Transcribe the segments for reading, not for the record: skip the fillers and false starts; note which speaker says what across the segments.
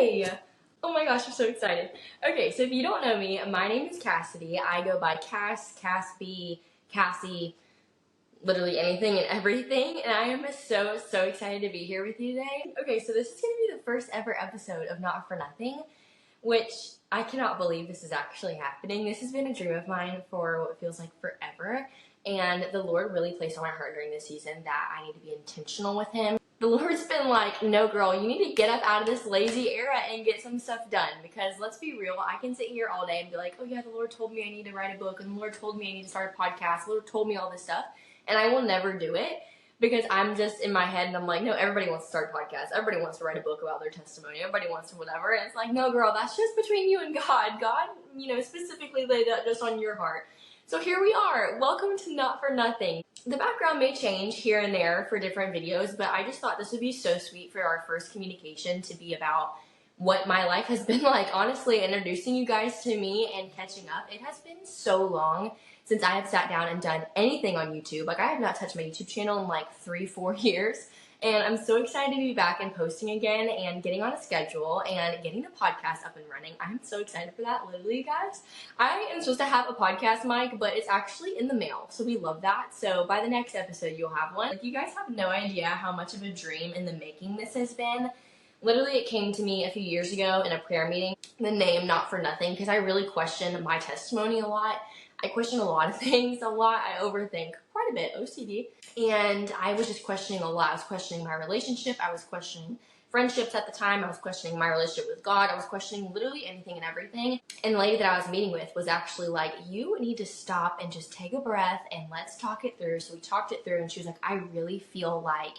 Speaker 1: Yay! Oh my gosh, I'm so excited. Okay, so if you don't know me, my name is Cassidy. I go by Cass, Cass-B, Cassie, literally anything and everything, and I am so excited to be here with you today. Okay, so this is going to be the first ever episode of Not For Nothing, which I cannot believe this is actually happening. This has been a dream of mine for what feels like forever, and the Lord really placed on my heart during this season that I need to be intentional with Him. The Lord's been like, no girl, you need to get up out of this lazy era and get some stuff done, because let's be real, I can sit here all day and be like, oh yeah, the Lord told me I need to write a book, and the Lord told me I need to start a podcast, the Lord told me all this stuff, and I will never do it because I'm just in my head and I'm like, no, everybody wants to start a podcast, everybody wants to write a book about their testimony, everybody wants to whatever, and it's like, no girl, that's just between you and God. God, specifically laid that just on your heart. So here we are. Welcome to Not For Nothing. The background may change here and there for different videos, but I just thought this would be so sweet for our first communication to be about what my life has been like. Honestly, introducing you guys to me and catching up. It has been so long since I have sat down and done anything on YouTube. Like, I have not touched my YouTube channel in like 3-4 years. And I'm so excited to be back and posting again and getting on a schedule and getting the podcast up and running. I'm so excited for that, literally, you guys. I am supposed to have a podcast mic, but it's actually in the mail, so we love that. So by the next episode, you'll have one. Like, you guys have no idea how much of a dream in the making this has been. Literally, it came to me a few years ago in a prayer meeting, the name Not For Nothing, because I really question my testimony a lot. I question a lot of things a lot. I overthink quite a bit, OCD. And I was just questioning a lot. I was questioning my relationship. I was questioning friendships at the time. I was questioning my relationship with God. I was questioning literally anything and everything. And the lady that I was meeting with was actually like, you need to stop and just take a breath and let's talk it through. So we talked it through, and she was like, I really feel like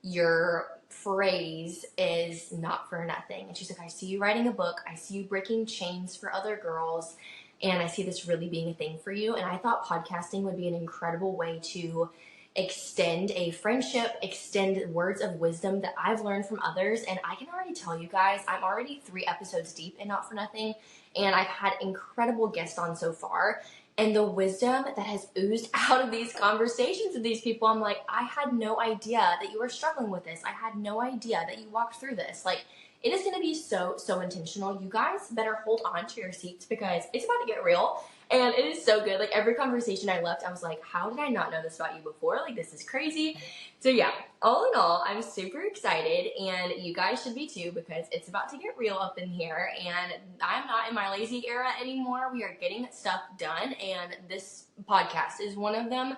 Speaker 1: your phrase is not for nothing. And she's like, I see you writing a book. I see you breaking chains for other girls. And I see this really being a thing for you. And I thought podcasting would be an incredible way to extend a friendship, extend words of wisdom that I've learned from others. And I can already tell you guys, I'm already 3 episodes deep in Not For Nothing. And I've had incredible guests on so far. And the wisdom that has oozed out of these conversations with these people, I'm like, I had no idea that you were struggling with this. I had no idea that you walked through this. Like, it is going to be so intentional. You guys better hold on to your seats because it's about to get real. And it is so good. Like, every conversation I left, I was like, how did I not know this about you before? Like, this is crazy. So yeah, all in all, I'm super excited, and you guys should be too, because it's about to get real up in here, and I'm not in my lazy era anymore. We are getting stuff done, and this podcast is one of them,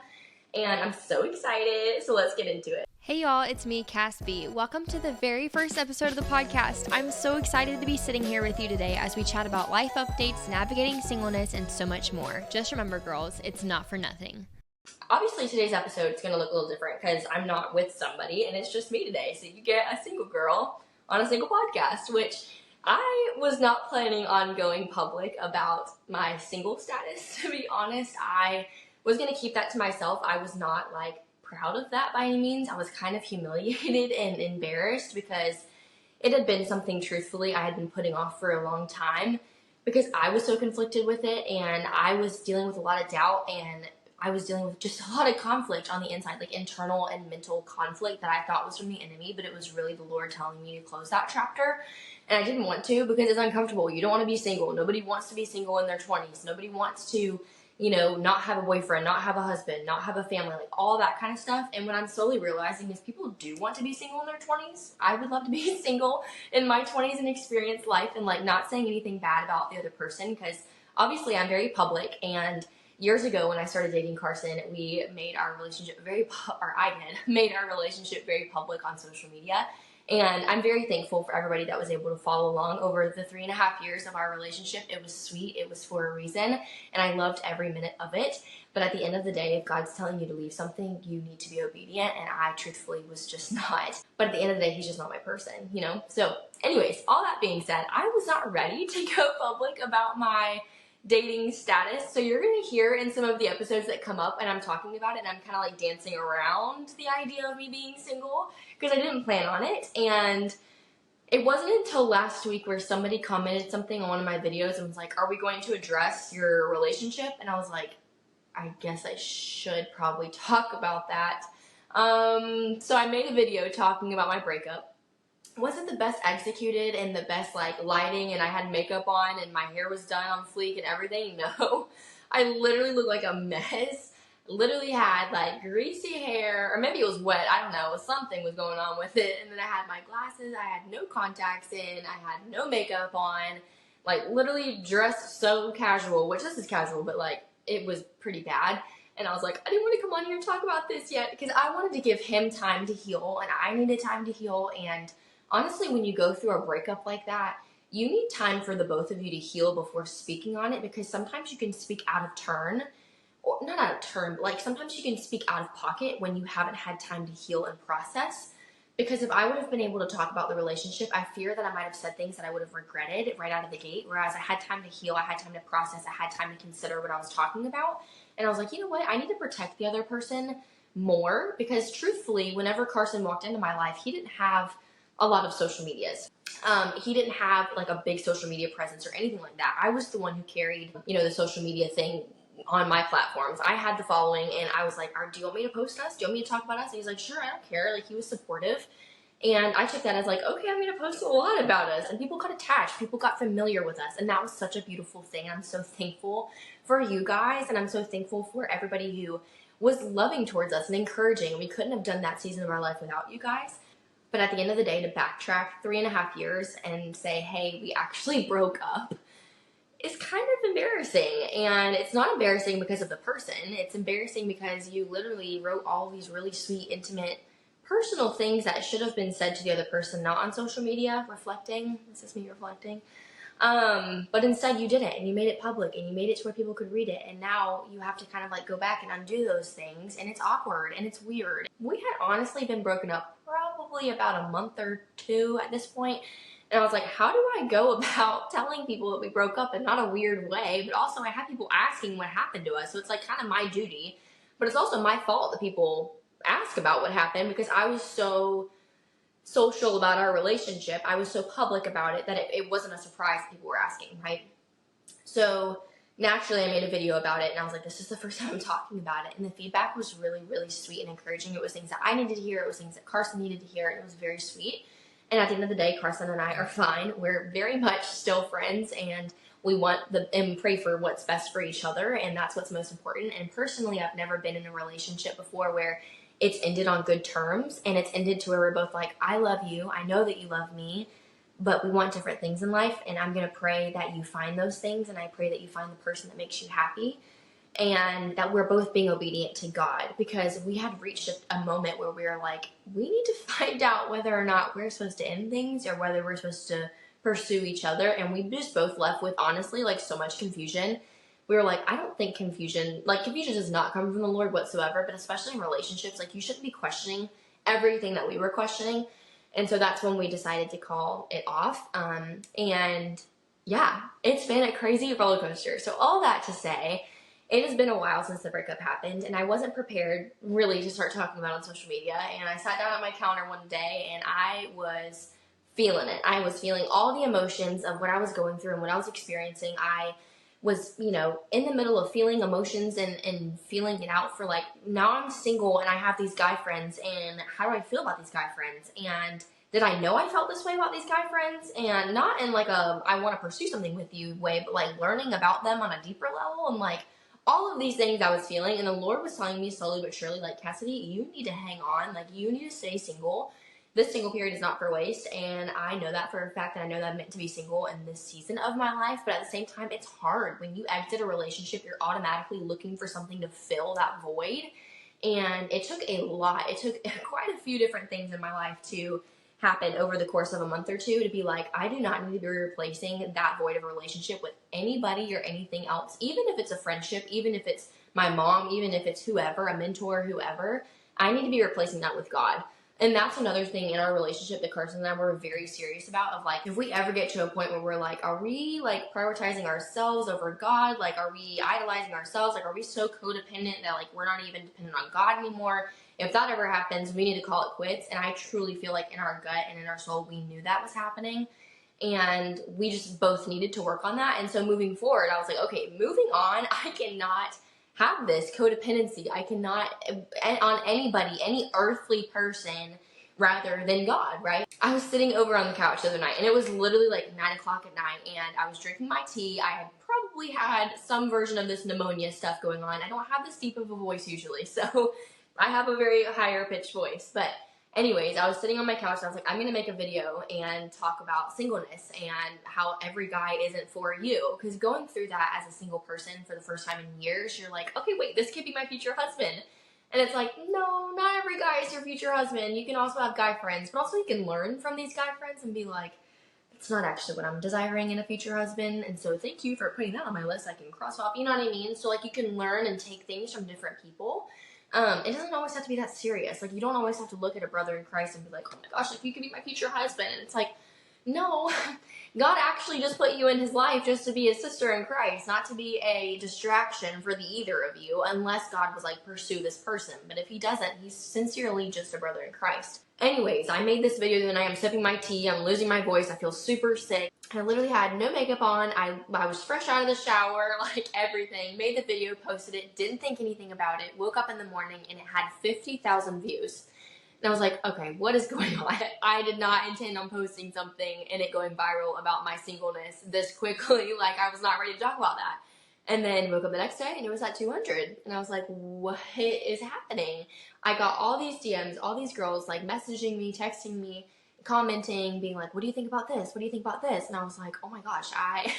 Speaker 1: and I'm so excited. So let's get into it.
Speaker 2: Hey y'all, it's me, Cass-B. Welcome to the very first episode of the podcast. I'm so excited to be sitting here with you today as we chat about life updates, navigating singleness, and so much more. Just remember, girls, it's not for nothing.
Speaker 1: Obviously, today's episode is going to look a little different because I'm not with somebody, and it's just me today. So you get a single girl on a single podcast, which I was not planning on going public about my single status. To be honest, I was going to keep that to myself. I was not proud of that by any means. I was kind of humiliated and embarrassed because it had been something, truthfully, I had been putting off for a long time because I was so conflicted with it, and I was dealing with a lot of doubt, and I was dealing with just a lot of conflict on the inside, like internal and mental conflict that I thought was from the enemy, but it was really the Lord telling me to close that chapter. And I didn't want to because it's uncomfortable. You don't want to be single. Nobody wants to be single in their 20s. Nobody wants to not have a boyfriend, not have a husband, not have a family, like all that kind of stuff. And what I'm slowly realizing is people do want to be single in their 20s. I would love to be single in my 20s and experience life, and not saying anything bad about the other person, because obviously I'm very public. And years ago when I started dating Carson, we made our relationship made our relationship very public on social media. And I'm very thankful for everybody that was able to follow along over the 3.5 years of our relationship. It was sweet. It was for a reason. And I loved every minute of it. But at the end of the day, if God's telling you to leave something, you need to be obedient. And I truthfully was just not. But at the end of the day, he's just not my person, So anyways, all that being said, I was not ready to go public about my dating status. So you're going to hear in some of the episodes that come up, and I'm talking about it, and I'm kind of dancing around the idea of me being single because I didn't plan on it. And it wasn't until last week where somebody commented something on one of my videos and was like, are we going to address your relationship? And I was like, I guess I should probably talk about that. So I made a video talking about my breakup. wasn't the best executed and the best like lighting, and I had makeup on and my hair was done on fleek and everything. No, I literally looked like a mess. Literally had like greasy hair, or maybe it was wet, I don't know, something was going on with it. And then I had my glasses, I had no contacts in, I had no makeup on, like literally dressed so casual, which this is casual, but like it was pretty bad. And I was like, I didn't want to come on here and talk about this yet because I wanted to give him time to heal and I needed time to heal. And honestly, when you go through a breakup like that, you need time for the both of you to heal before speaking on it, because sometimes you can speak out of turn, or not out of turn, but like sometimes you can speak out of pocket when you haven't had time to heal and process. Because if I would have been able to talk about the relationship, I fear that I might have said things that I would have regretted right out of the gate. Whereas I had time to heal, I had time to process, I had time to consider what I was talking about. And I was like, you know what? I need to protect the other person more, because truthfully, whenever Carson walked into my life, he didn't have a lot of social medias. He didn't have like a big social media presence or anything like that. I was the one who carried, the social media thing on my platforms. I had the following, and I was like, do you want me to post us? Do you want me to talk about us? And he's like, sure, I don't care. Like, he was supportive. And I took that as like, okay, I'm going to post a lot about us. And people got attached. People got familiar with us. And that was such a beautiful thing. I'm so thankful for you guys. And I'm so thankful for everybody who was loving towards us and encouraging. We couldn't have done that season of our life without you guys. But at the end of the day, to backtrack 3.5 years and say, hey, we actually broke up, is kind of embarrassing. And it's not embarrassing because of the person. It's embarrassing because you literally wrote all these really sweet, intimate, personal things that should have been said to the other person, not on social media, reflecting. This is me reflecting. But instead you did it, and you made it public, and you made it to where people could read it. And now you have to kind of like go back and undo those things. And it's awkward and it's weird. We had honestly been broken up probably about a month or two at this point. And I was like, how do I go about telling people that we broke up in not a weird way, but also I had people asking what happened to us. So it's like kind of my duty, but it's also my fault that people ask about what happened, because I was so social about our relationship. I was so public about it that it wasn't a surprise that people were asking, right? So naturally I made a video about it, and I was like, this is the first time I'm talking about it. And the feedback was really, really sweet and encouraging. It was things that I needed to hear. It was things that Carson needed to hear. And it was very sweet. And at the end of the day, Carson and I are fine. We're very much still friends, and we want and pray for what's best for each other. And that's what's most important. And personally, I've never been in a relationship before where it's ended on good terms, and it's ended to where we're both like, I love you. I know that you love me, but we want different things in life. And I'm going to pray that you find those things. And I pray that you find the person that makes you happy, and that we're both being obedient to God, because we had reached a moment where we were like, we need to find out whether or not we're supposed to end things or whether we're supposed to pursue each other. And we just both left with, honestly, like so much confusion. We were like, I don't think confusion does not come from the Lord whatsoever, but especially in relationships, like you shouldn't be questioning everything that we were questioning. And so that's when we decided to call it off. And yeah, it's been a crazy roller coaster. So all that to say, it has been a while since the breakup happened, and I wasn't prepared really to start talking about it on social media. And I sat down at my counter one day, and I was feeling it. I was feeling all the emotions of what I was going through and what I was experiencing. I was, in the middle of feeling emotions and feeling it out for like, now I'm single and I have these guy friends, and how do I feel about these guy friends? And did I know I felt this way about these guy friends? And not in like a, I want to pursue something with you way, but like learning about them on a deeper level, and like all of these things I was feeling. And the Lord was telling me slowly but surely, like, Cassidy, you need to hang on. Like, you need to stay single. This single period is not for waste, and I know that for a fact, and I know that I'm meant to be single in this season of my life. But at the same time, it's hard. When you exit a relationship, you're automatically looking for something to fill that void. And it took a lot. It took quite a few different things in my life to happen over the course of a month or two to be like, I do not need to be replacing that void of a relationship with anybody or anything else. Even if it's a friendship, even if it's my mom, even if it's whoever, a mentor, whoever, I need to be replacing that with God. And that's another thing in our relationship that Carson and I were very serious about, of like, if we ever get to a point where we're like, are we like prioritizing ourselves over God? Like, are we idolizing ourselves? Like, are we so codependent that like we're not even dependent on God anymore? If that ever happens, we need to call it quits. And I truly feel like in our gut and in our soul, we knew that was happening. And we just both needed to work on that. And so moving forward, I was like, okay, moving on, I cannot have this codependency. I cannot, on anybody, any earthly person, rather than God, right? I was sitting over on the couch the other night, and it was literally like 9 o'clock at night, and I was drinking my tea. I had probably had some version of this pneumonia stuff going on. I don't have this deep of a voice usually, so I have a very higher pitched voice. But anyways, I was sitting on my couch, and I was like, I'm gonna make a video and talk about singleness and how every guy isn't for you. Because going through that as a single person for the first time in years, you're like, okay, wait, this could be my future husband. And it's like, no, not every guy is your future husband. You can also have guy friends, but also you can learn from these guy friends and be like, it's not actually what I'm desiring in a future husband. And so thank you for putting that on my list. I can cross off, you know what I mean? So like you can learn and take things from different people. It doesn't always have to be that serious. Like you don't always have to look at a brother in Christ and be like, oh my gosh, like you could be my future husband. And it's like, no, God actually just put you in his life just to be a sister in Christ, not to be a distraction for the either of you, unless God was like, pursue this person. But if he doesn't, he's sincerely just a brother in Christ. Anyways, I made this video the other night. I'm sipping my tea. I'm losing my voice. I feel super sick. I literally had no makeup on. I was fresh out of the shower, like everything. Made the video, posted it, didn't think anything about it. Woke up in the morning and it had 50,000 views. And I was like, okay, what is going on? I did not intend on posting something and it going viral about my singleness this quickly. Like, I was not ready to talk about that. And then woke up the next day and it was at 200. And I was like, what is happening? I got all these DMs, all these girls like messaging me, texting me, commenting, being like, what do you think about this? What do you think about this? And I was like, oh my gosh, I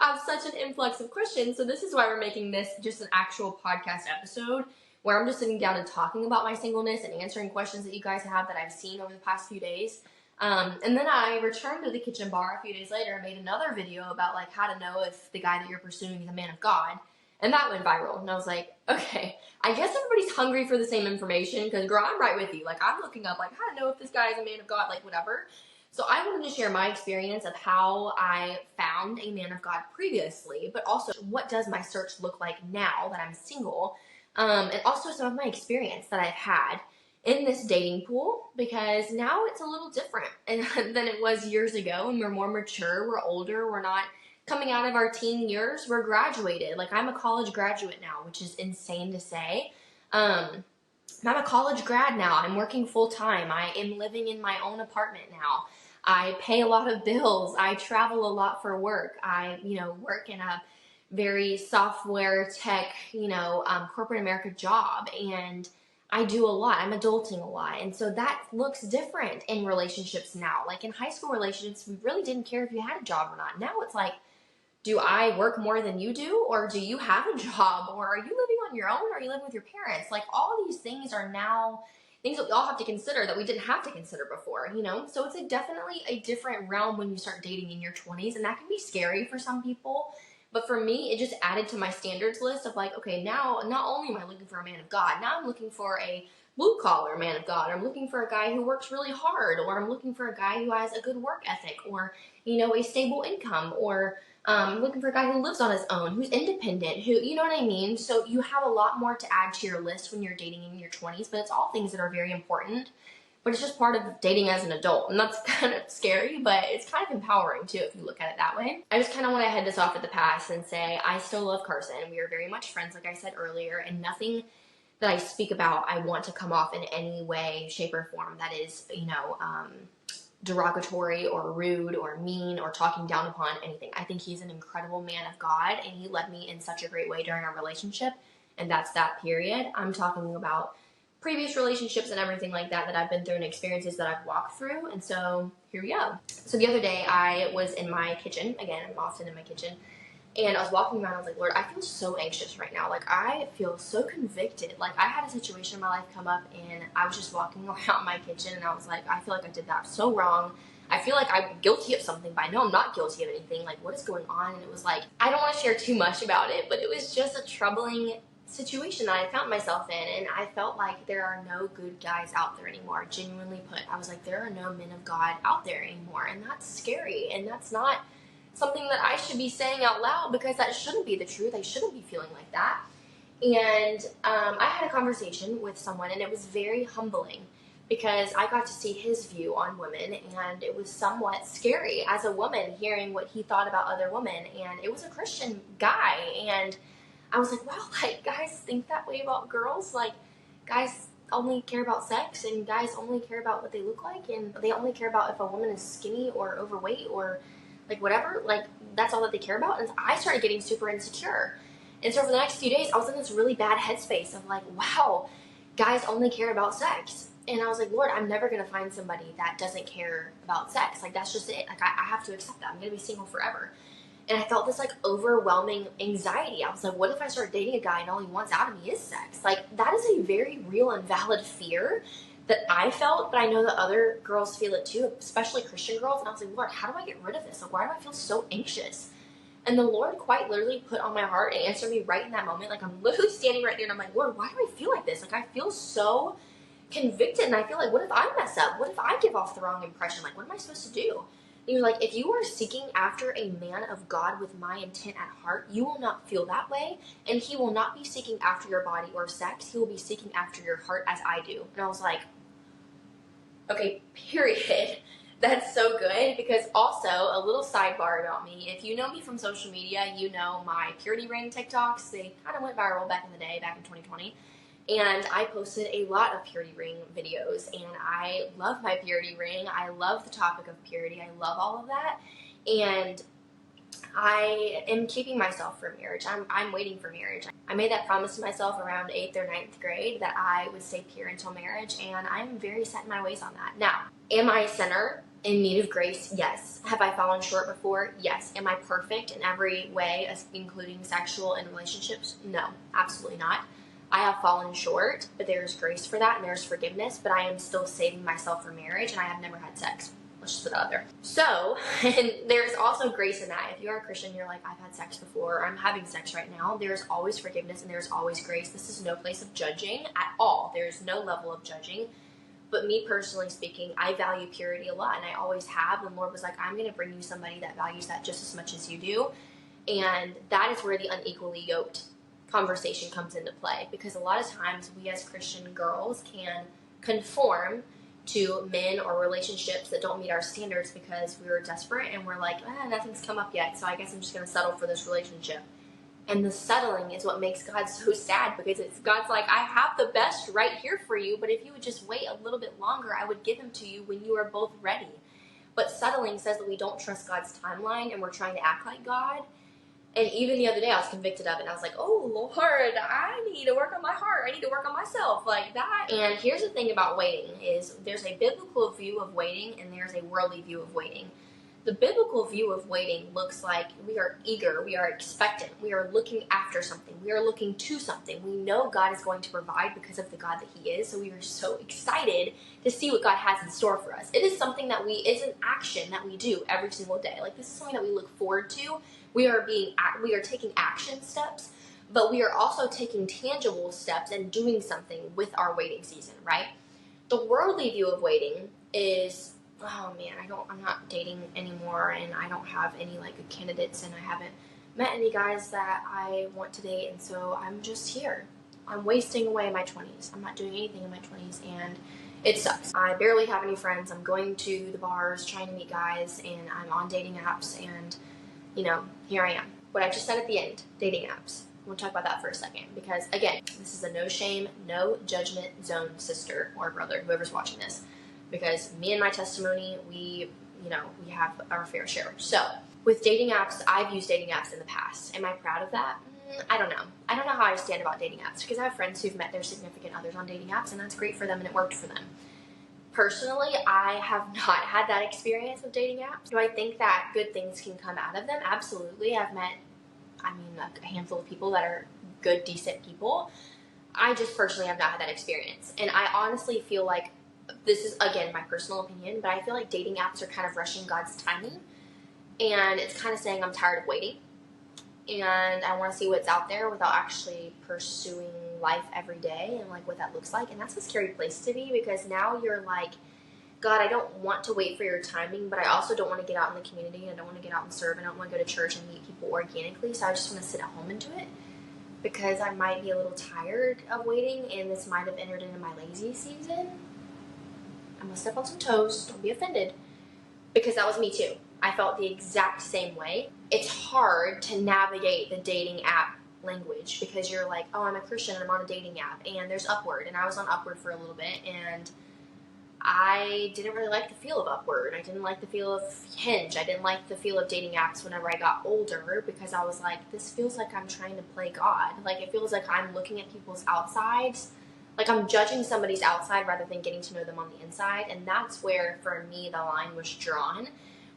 Speaker 1: have such an influx of questions. So this is why we're making this just an actual podcast episode, where I'm just sitting down and talking about my singleness and answering questions that you guys have that I've seen over the past few days. And then I returned to the kitchen bar a few days later and made another video about like how to know if the guy that you're pursuing is a man of God. And that went viral. And I was like, okay, I guess everybody's hungry for the same information, because girl, I'm right with you. Like I'm looking up like how to know if this guy is a man of God, like whatever. So I wanted to share my experience of how I found a man of God previously, but also what does my search look like now that I'm single? And also some of my experience that I've had in this dating pool, because now it's a little different than it was years ago, and we're more mature, we're older, we're not coming out of our teen years, we're graduated. Like I'm a college graduate now, which is insane to say. I'm a college grad now. I'm working full time. I am living in my own apartment now. I pay a lot of bills. I travel a lot for work. I, work in a very software tech, corporate America job, and I do a lot. I'm adulting a lot. And so that looks different in relationships now. Like in high school relationships, we really didn't care if you had a job or not. Now it's like, do I work more than you do? Or do you have a job? Or are you living on your own? Or are you living with your parents? Like all these things are now things that we all have to consider that we didn't have to consider before, So it's definitely a different realm when you start dating in your 20s. And that can be scary for some people. But for me, it just added to my standards list of like, okay, now not only am I looking for a man of God, now I'm looking for a blue collar man of God. I'm looking for a guy who works really hard, or I'm looking for a guy who has a good work ethic, or, a stable income, or I'm looking for a guy who lives on his own, who's independent, who, you know what I mean? So you have a lot more to add to your list when you're dating in your 20s, but it's all things that are very important. But it's just part of dating as an adult. And that's kind of scary, but it's kind of empowering too if you look at it that way. I just kind of want to head this off at the pass and say I still love Carson. We are very much friends, like I said earlier, and nothing that I speak about I want to come off in any way, shape, or form that is, derogatory or rude or mean or talking down upon anything. I think he's an incredible man of God, and he led me in such a great way during our relationship, and that's that period. I'm talking about previous relationships and everything like that I've been through and experiences that I've walked through. And so here we go. So the other day I was in my kitchen. Again, I'm often in my kitchen. And I was walking around. I was like, Lord, I feel so anxious right now. Like I feel so convicted. Like I had a situation in my life come up, and I was just walking around my kitchen, and I was like, I feel like I did that so wrong. I feel like I'm guilty of something, but I know I'm not guilty of anything. Like what is going on? And it was like, I don't want to share too much about it, but it was just a troubling situation that I found myself in, and I felt like there are no good guys out there anymore. Genuinely put, I was like, there are no men of God out there anymore, and that's scary, and that's not something that I should be saying out loud, because that shouldn't be the truth. I shouldn't be feeling like that. And I had a conversation with someone, and it was very humbling, because I got to see his view on women, and it was somewhat scary as a woman hearing what he thought about other women. And it was a Christian guy, and I was like, wow, like guys think that way about girls. Like guys only care about sex, and guys only care about what they look like, and they only care about if a woman is skinny or overweight or like whatever. Like, that's all that they care about. And I started getting super insecure. And so for the next few days, I was in this really bad headspace of like, wow, guys only care about sex. And I was like, Lord, I'm never going to find somebody that doesn't care about sex. Like, that's just it. Like, I have to accept that. I'm going to be single forever. And I felt this like overwhelming anxiety. I was like, what if I start dating a guy and all he wants out of me is sex? Like, that is a very real and valid fear that I felt, but I know that other girls feel it too, especially Christian girls. And I was like, Lord, how do I get rid of this? Like, why do I feel so anxious? And the Lord quite literally put on my heart and answered me right in that moment. Like, I'm literally standing right there and I'm like, Lord, why do I feel like this? Like, I feel so convicted, and I feel like, what if I mess up? What if I give off the wrong impression? Like, what am I supposed to do? And you're like, if you are seeking after a man of God with my intent at heart, you will not feel that way, and he will not be seeking after your body or sex. He will be seeking after your heart as I do. And I was like, okay, period. That's so good, because also, a little sidebar about me, if you know me from social media, you know my purity ring TikToks. They kind of went viral back in the day, back in 2020. And I posted a lot of purity ring videos, and I love my purity ring. I love the topic of purity. I love all of that. And I am keeping myself for marriage. I'm waiting for marriage. I made that promise to myself around 8th or 9th grade that I would stay pure until marriage, and I'm very set in my ways on that. Now, am I a sinner in need of grace? Yes. Have I fallen short before? Yes. Am I perfect in every way, including sexual and relationships? No, absolutely not. I have fallen short, but there's grace for that and there's forgiveness, but I am still saving myself for marriage, and I have never had sex. Let's just put it out there. So, and there's also grace in that. If you're a Christian, you're like, I've had sex before, or I'm having sex right now, there's always forgiveness and there's always grace. This is no place of judging at all. There's no level of judging. But me personally speaking, I value purity a lot, and I always have. And the Lord was like, I'm going to bring you somebody that values that just as much as you do. And that is where the unequally yoked conversation comes into play, because a lot of times we as Christian girls can conform to men or relationships that don't meet our standards because we were desperate and we're like, nothing's come up yet, so I guess I'm just going to settle for this relationship. And the settling is what makes God so sad, because God's like, I have the best right here for you, but if you would just wait a little bit longer, I would give him to you when you are both ready. But settling says that we don't trust God's timeline and we're trying to act like God. And even the other day, I was convicted of it, and I was like, oh, Lord, I need to work on my heart. I need to work on myself, like that. And here's the thing about waiting is there's a biblical view of waiting, and there's a worldly view of waiting. The biblical view of waiting looks like we are eager, we are expectant, we are looking after something, we are looking to something. We know God is going to provide because of the God that he is, so we are so excited to see what God has in store for us. It is something that it's an action that we do every single day. Like, this is something that we look forward to. We are taking action steps, but we are also taking tangible steps and doing something with our waiting season, right? The worldly view of waiting is, oh man, I'm not dating anymore, and I don't have any like good candidates, and I haven't met any guys that I want to date, and so I'm just here. I'm wasting away my 20s. I'm not doing anything in my 20s, and it sucks. I barely have any friends. I'm going to the bars, trying to meet guys, and I'm on dating apps, and here I am. What I just said at the end, dating apps. We'll talk about that for a second, because again, this is a no shame, no judgment zone, sister or brother, whoever's watching this, because me and my testimony, we have our fair share. So with dating apps, I've used dating apps in the past. Am I proud of that? I don't know. I don't know how I stand about dating apps, because I have friends who've met their significant others on dating apps, and that's great for them and it worked for them. Personally, I have not had that experience with dating apps. Do I think that good things can come out of them? Absolutely. I've met, a handful of people that are good, decent people. I just personally have not had that experience. And I honestly feel like, this is, again, my personal opinion, but I feel like dating apps are kind of rushing God's timing. And it's kind of saying, I'm tired of waiting, and I want to see what's out there without actually pursuing life every day and like what that looks like. And that's a scary place to be, because now you're like, God, I don't want to wait for your timing, but I also don't want to get out in the community, and I don't want to get out and serve, and I don't want to go to church and meet people organically, so I just want to sit at home and do it, because I might be a little tired of waiting, and this might have entered into my lazy season. I'm gonna step on some toes, don't be offended, because that was me too. I felt the exact same way. It's hard to navigate the dating app language, because you're like, oh, I'm a Christian and I'm on a dating app, and there's Upward, and I was on Upward for a little bit, and I didn't really like the feel of Upward. I didn't like the feel of Hinge. I didn't like the feel of dating apps whenever I got older, because I was like, this feels like I'm trying to play God. Like, it feels like I'm looking at people's outsides. Like, I'm judging somebody's outside rather than getting to know them on the inside. And that's where, for me, the line was drawn,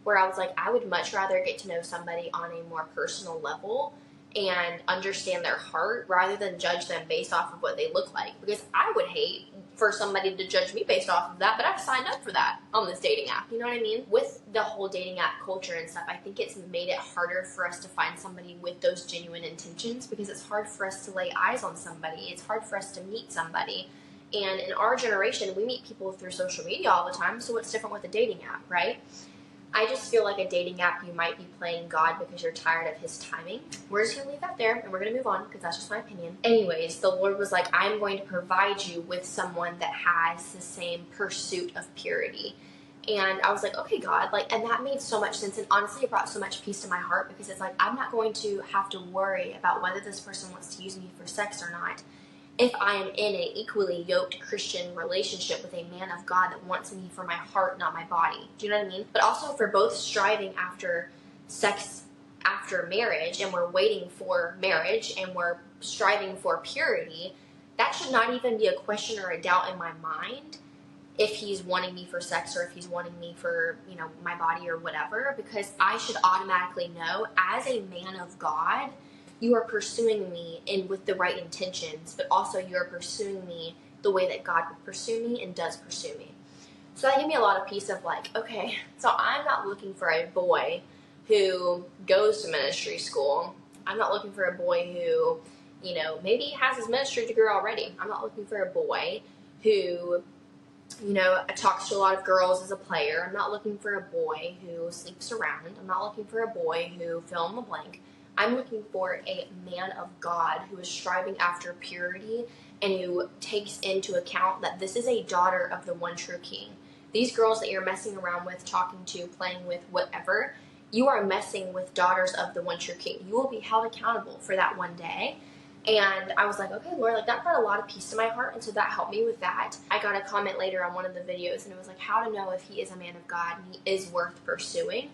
Speaker 1: where I was like, I would much rather get to know somebody on a more personal level and understand their heart rather than judge them based off of what they look like. Because I would hate for somebody to judge me based off of that, but I've signed up for that on this dating app. You know what I mean? With the whole dating app culture and stuff, I think it's made it harder for us to find somebody with those genuine intentions, because it's hard for us to lay eyes on somebody. It's hard for us to meet somebody. And in our generation, we meet people through social media all the time, so what's different with a dating app, right? I just feel like a dating app, you might be playing God because you're tired of his timing. We're just going to leave that there, and we're going to move on, because that's just my opinion. Anyways, the Lord was like, I'm going to provide you with someone that has the same pursuit of purity. And I was like, okay, God, like, and that made so much sense. And honestly, it brought so much peace to my heart, because it's like, I'm not going to have to worry about whether this person wants to use me for sex or not, if I am in an equally yoked Christian relationship with a man of God that wants me for my heart, not my body. Do you know what I mean? But also, for both striving after sex after marriage, and we're waiting for marriage, and we're striving for purity, that should not even be a question or a doubt in my mind if he's wanting me for sex or if he's wanting me for, you know, my body or whatever, because I should automatically know, as a man of God, you are pursuing me with the right intentions, but also you're pursuing me the way that God would pursue me and does pursue me. So that gave me a lot of peace of like, okay, so I'm not looking for a boy who goes to ministry school. I'm not looking for a boy who, you know, maybe has his ministry degree already. I'm not looking for a boy who, you know, talks to a lot of girls as a player. I'm not looking for a boy who sleeps around. I'm not looking for a boy who fill in the blank. I'm looking for a man of God who is striving after purity and who takes into account that this is a daughter of the one true King. These girls that you're messing around with, talking to, playing with, whatever, you are messing with daughters of the one true King. You will be held accountable for that one day. And I was like, okay, Lord, like, that brought a lot of peace to my heart, and so that helped me with that. I got a comment later on one of the videos, and it was like, how to know if he is a man of God and he is worth pursuing.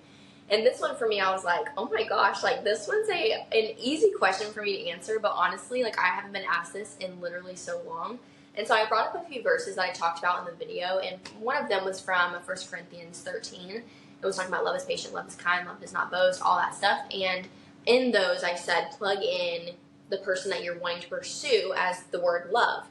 Speaker 1: And this one for me, I was like, oh my gosh, like, this one's an easy question for me to answer, but honestly, like, I haven't been asked this in literally so long. And so I brought up a few verses that I talked about in the video, and one of them was from 1 Corinthians 13. It was talking about love is patient, love is kind, love does not boast, all that stuff. And in those, I said, plug in the person that you're wanting to pursue as the word love.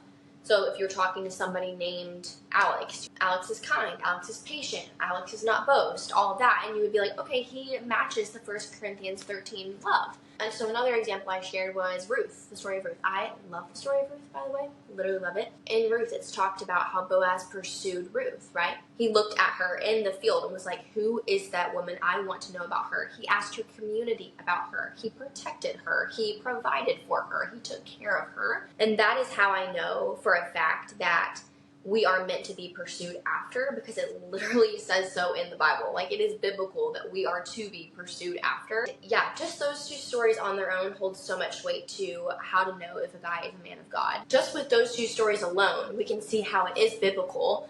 Speaker 1: So if you're talking to somebody named Alex, Alex is kind, Alex is patient, Alex does not boast, all of that, and you would be like, okay, he matches the 1 Corinthians 13 love. And so another example I shared was Ruth, the story of Ruth. I love the story of Ruth, by the way. Literally love it. In Ruth, it's talked about how Boaz pursued Ruth, right? He looked at her in the field and was like, who is that woman? I want to know about her. He asked her community about her. He protected her. He provided for her. He took care of her. And that is how I know for a fact that we are meant to be pursued after, because it literally says so in the Bible. Like, it is biblical that we are to be pursued after. Yeah, just those two stories on their own hold so much weight to how to know if a guy is a man of God. Just with those two stories alone, we can see how it is biblical.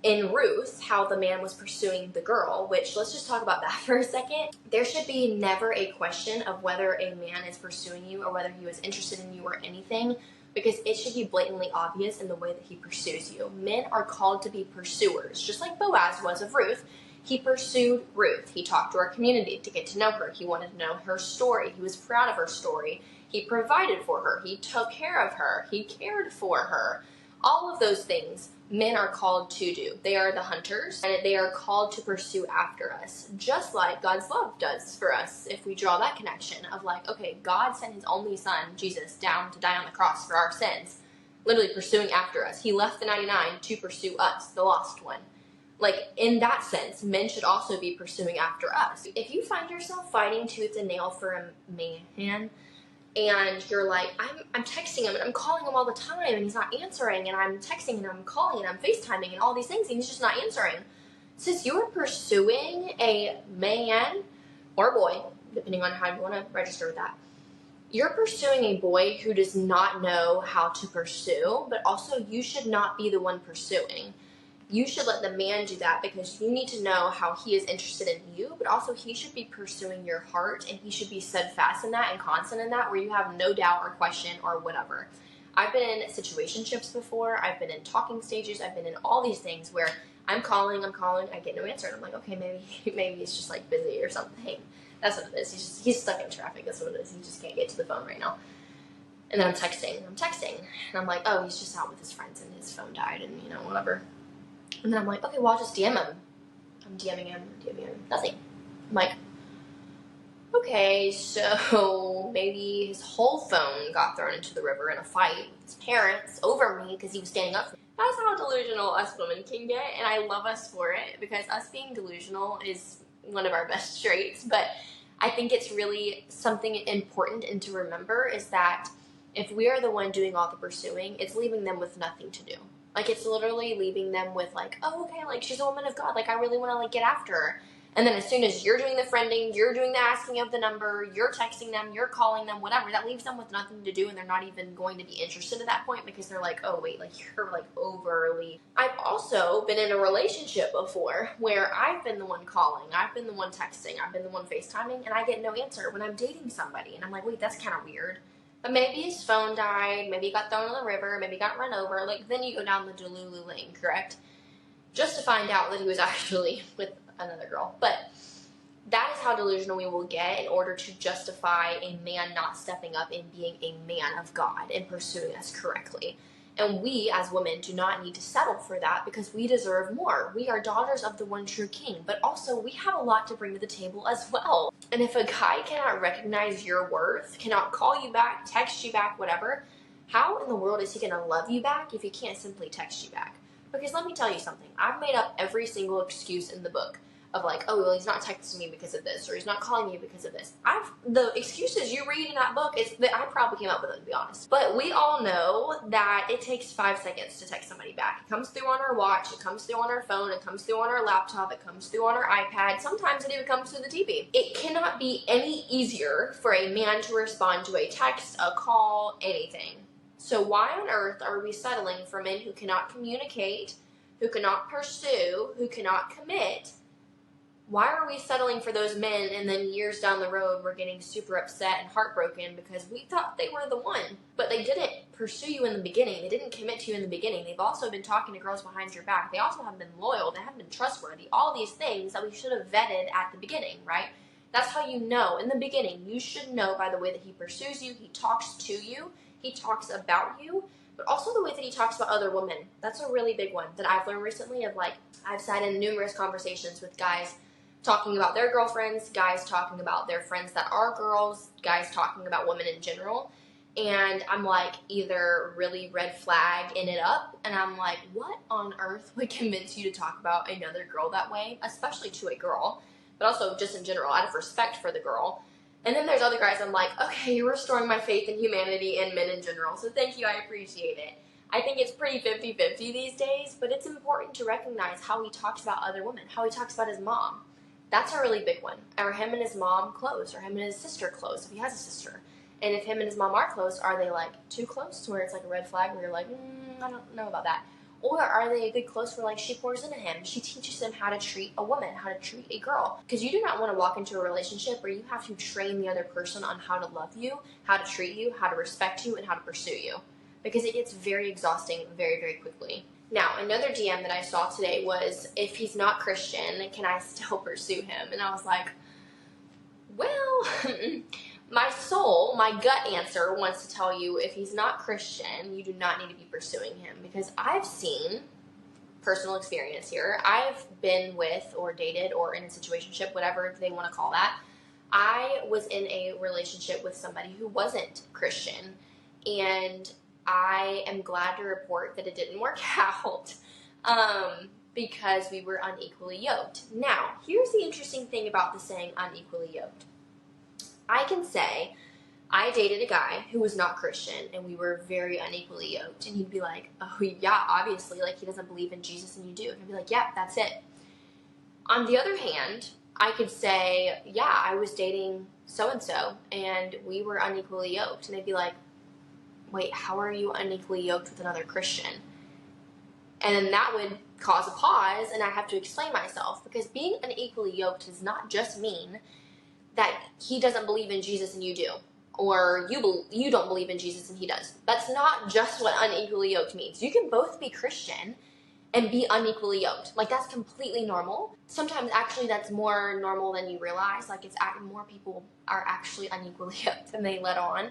Speaker 1: In Ruth, how the man was pursuing the girl, which, let's just talk about that for a second. There should be never a question of whether a man is pursuing you or whether he was interested in you or anything, because it should be blatantly obvious in the way that he pursues you. Men are called to be pursuers, just like Boaz was of Ruth. He pursued Ruth. He talked to our community to get to know her. He wanted to know her story. He was proud of her story. He provided for her. He took care of her. He cared for her. All of those things men are called to do. They are the hunters, and they are called to pursue after us, just like God's love does for us. If we draw that connection of like, okay, God sent his only son, Jesus, down to die on the cross for our sins, literally pursuing after us. He left the 99 to pursue us, the lost one. Like, in that sense, men should also be pursuing after us. If you find yourself fighting tooth and nail for a man, and you're like, I'm texting him and I'm calling him all the time and he's not answering, and I'm texting and I'm calling and I'm FaceTiming and all these things and he's just not answering. Since you're pursuing a man or boy, depending on how you want to register with that, you're pursuing a boy who does not know how to pursue, but also you should not be the one pursuing. You should let the man do that because you need to know how he is interested in you, but also he should be pursuing your heart, and he should be steadfast in that and constant in that, where you have no doubt or question or whatever. I've been in situationships before. I've been in talking stages. I've been in all these things where I'm calling, I get no answer, and I'm like, okay, maybe he's just like busy or something. That's what it is. He's stuck in traffic. That's what it is. He just can't get to the phone right now. And then I'm texting, and I'm like, oh, he's just out with his friends and his phone died, and whatever. And then I'm like, okay, well, I'll just DM him. I'm DMing him, nothing. I'm like, okay, so maybe his whole phone got thrown into the river in a fight with his parents over me because he was standing up for me. That's how delusional us women can get, and I love us for it, because us being delusional is one of our best traits. But I think it's really something important and to remember is that if we are the one doing all the pursuing, it's leaving them with nothing to do. Like, it's literally leaving them with like, oh, okay, like, she's a woman of God, like, I really want to like get after her. And then as soon as you're doing the friending, you're doing the asking of the number, you're texting them, you're calling them, whatever, that leaves them with nothing to do, and they're not even going to be interested at that point because they're like, oh, wait, like, you're like overly. I've also been in a relationship before where I've been the one calling, I've been the one texting, I've been the one FaceTiming, and I get no answer when I'm dating somebody. And I'm like, wait, that's kind of weird. But maybe his phone died, maybe he got thrown in the river, maybe he got run over. Like, then you go down the Delulu lane, correct? Just to find out that he was actually with another girl. But that is how delusional we will get in order to justify a man not stepping up and being a man of God and pursuing us correctly. And we, as women, do not need to settle for that because we deserve more. We are daughters of the one true king, but also we have a lot to bring to the table as well. And if a guy cannot recognize your worth, cannot call you back, text you back, whatever, how in the world is he going to love you back if he can't simply text you back? Because let me tell you something. I've made up every single excuse in the book of like, oh, well, he's not texting me because of this, or he's not calling me because of this. The excuses you read in that book is that I probably came up with them, to be honest. But we all know that it takes 5 seconds to text somebody back. It comes through on our watch, it comes through on our phone, it comes through on our laptop, it comes through on our iPad. Sometimes it even comes through the TV. It cannot be any easier for a man to respond to a text, a call, anything. So why on earth are we settling for men who cannot communicate, who cannot pursue, who cannot commit? Why are we settling for those men, and then years down the road we're getting super upset and heartbroken because we thought they were the one, but they didn't pursue you in the beginning. They didn't commit to you in the beginning. They've also been talking to girls behind your back. They also haven't been loyal. They haven't been trustworthy. All these things that we should have vetted at the beginning, right? That's how you know. In the beginning, you should know by the way that he pursues you, he talks to you, he talks about you, but also the way that he talks about other women. That's a really big one that I've learned recently of like, I've sat in numerous conversations with guys talking about their girlfriends, guys talking about their friends that are girls, guys talking about women in general. And I'm like, either really red flag in it up, and I'm like, what on earth would convince you to talk about another girl that way, especially to a girl, but also just in general, out of respect for the girl. And then there's other guys I'm like, okay, you're restoring my faith in humanity and men in general, so thank you, I appreciate it. I think it's pretty 50-50 these days, but it's important to recognize how he talks about other women, how he talks about his mom. That's a really big one. Are him and his mom close? Or him and his sister close, if he has a sister? And if him and his mom are close, are they like too close to where it's like a red flag where you're like, I don't know about that? Or are they a good close where like she pours into him, she teaches him how to treat a woman, how to treat a girl? Because you do not want to walk into a relationship where you have to train the other person on how to love you, how to treat you, how to respect you, and how to pursue you. Because it gets very exhausting very, very quickly. Now, another DM that I saw today was, if he's not Christian, can I still pursue him? And I was like, well, my soul, my gut answer wants to tell you, if he's not Christian, you do not need to be pursuing him. Because I've seen, personal experience here, I've been with or dated or in a situationship, whatever they want to call that. I was in a relationship with somebody who wasn't Christian, and I am glad to report that it didn't work out because we were unequally yoked. Now, here's the interesting thing about the saying unequally yoked. I can say I dated a guy who was not Christian, and we were very unequally yoked, and he'd be like, oh yeah, obviously, like he doesn't believe in Jesus and you do. And I'd be like, yeah, that's it. On the other hand, I could say, yeah, I was dating so-and-so and we were unequally yoked. And they'd be like, wait, how are you unequally yoked with another Christian? And then that would cause a pause, and I have to explain myself, because being unequally yoked does not just mean that he doesn't believe in Jesus and you do, or you don't believe in Jesus and he does. That's not just what unequally yoked means. You can both be Christian and be unequally yoked. Like, that's completely normal. Sometimes actually that's more normal than you realize. Like, it's more people are actually unequally yoked than they let on,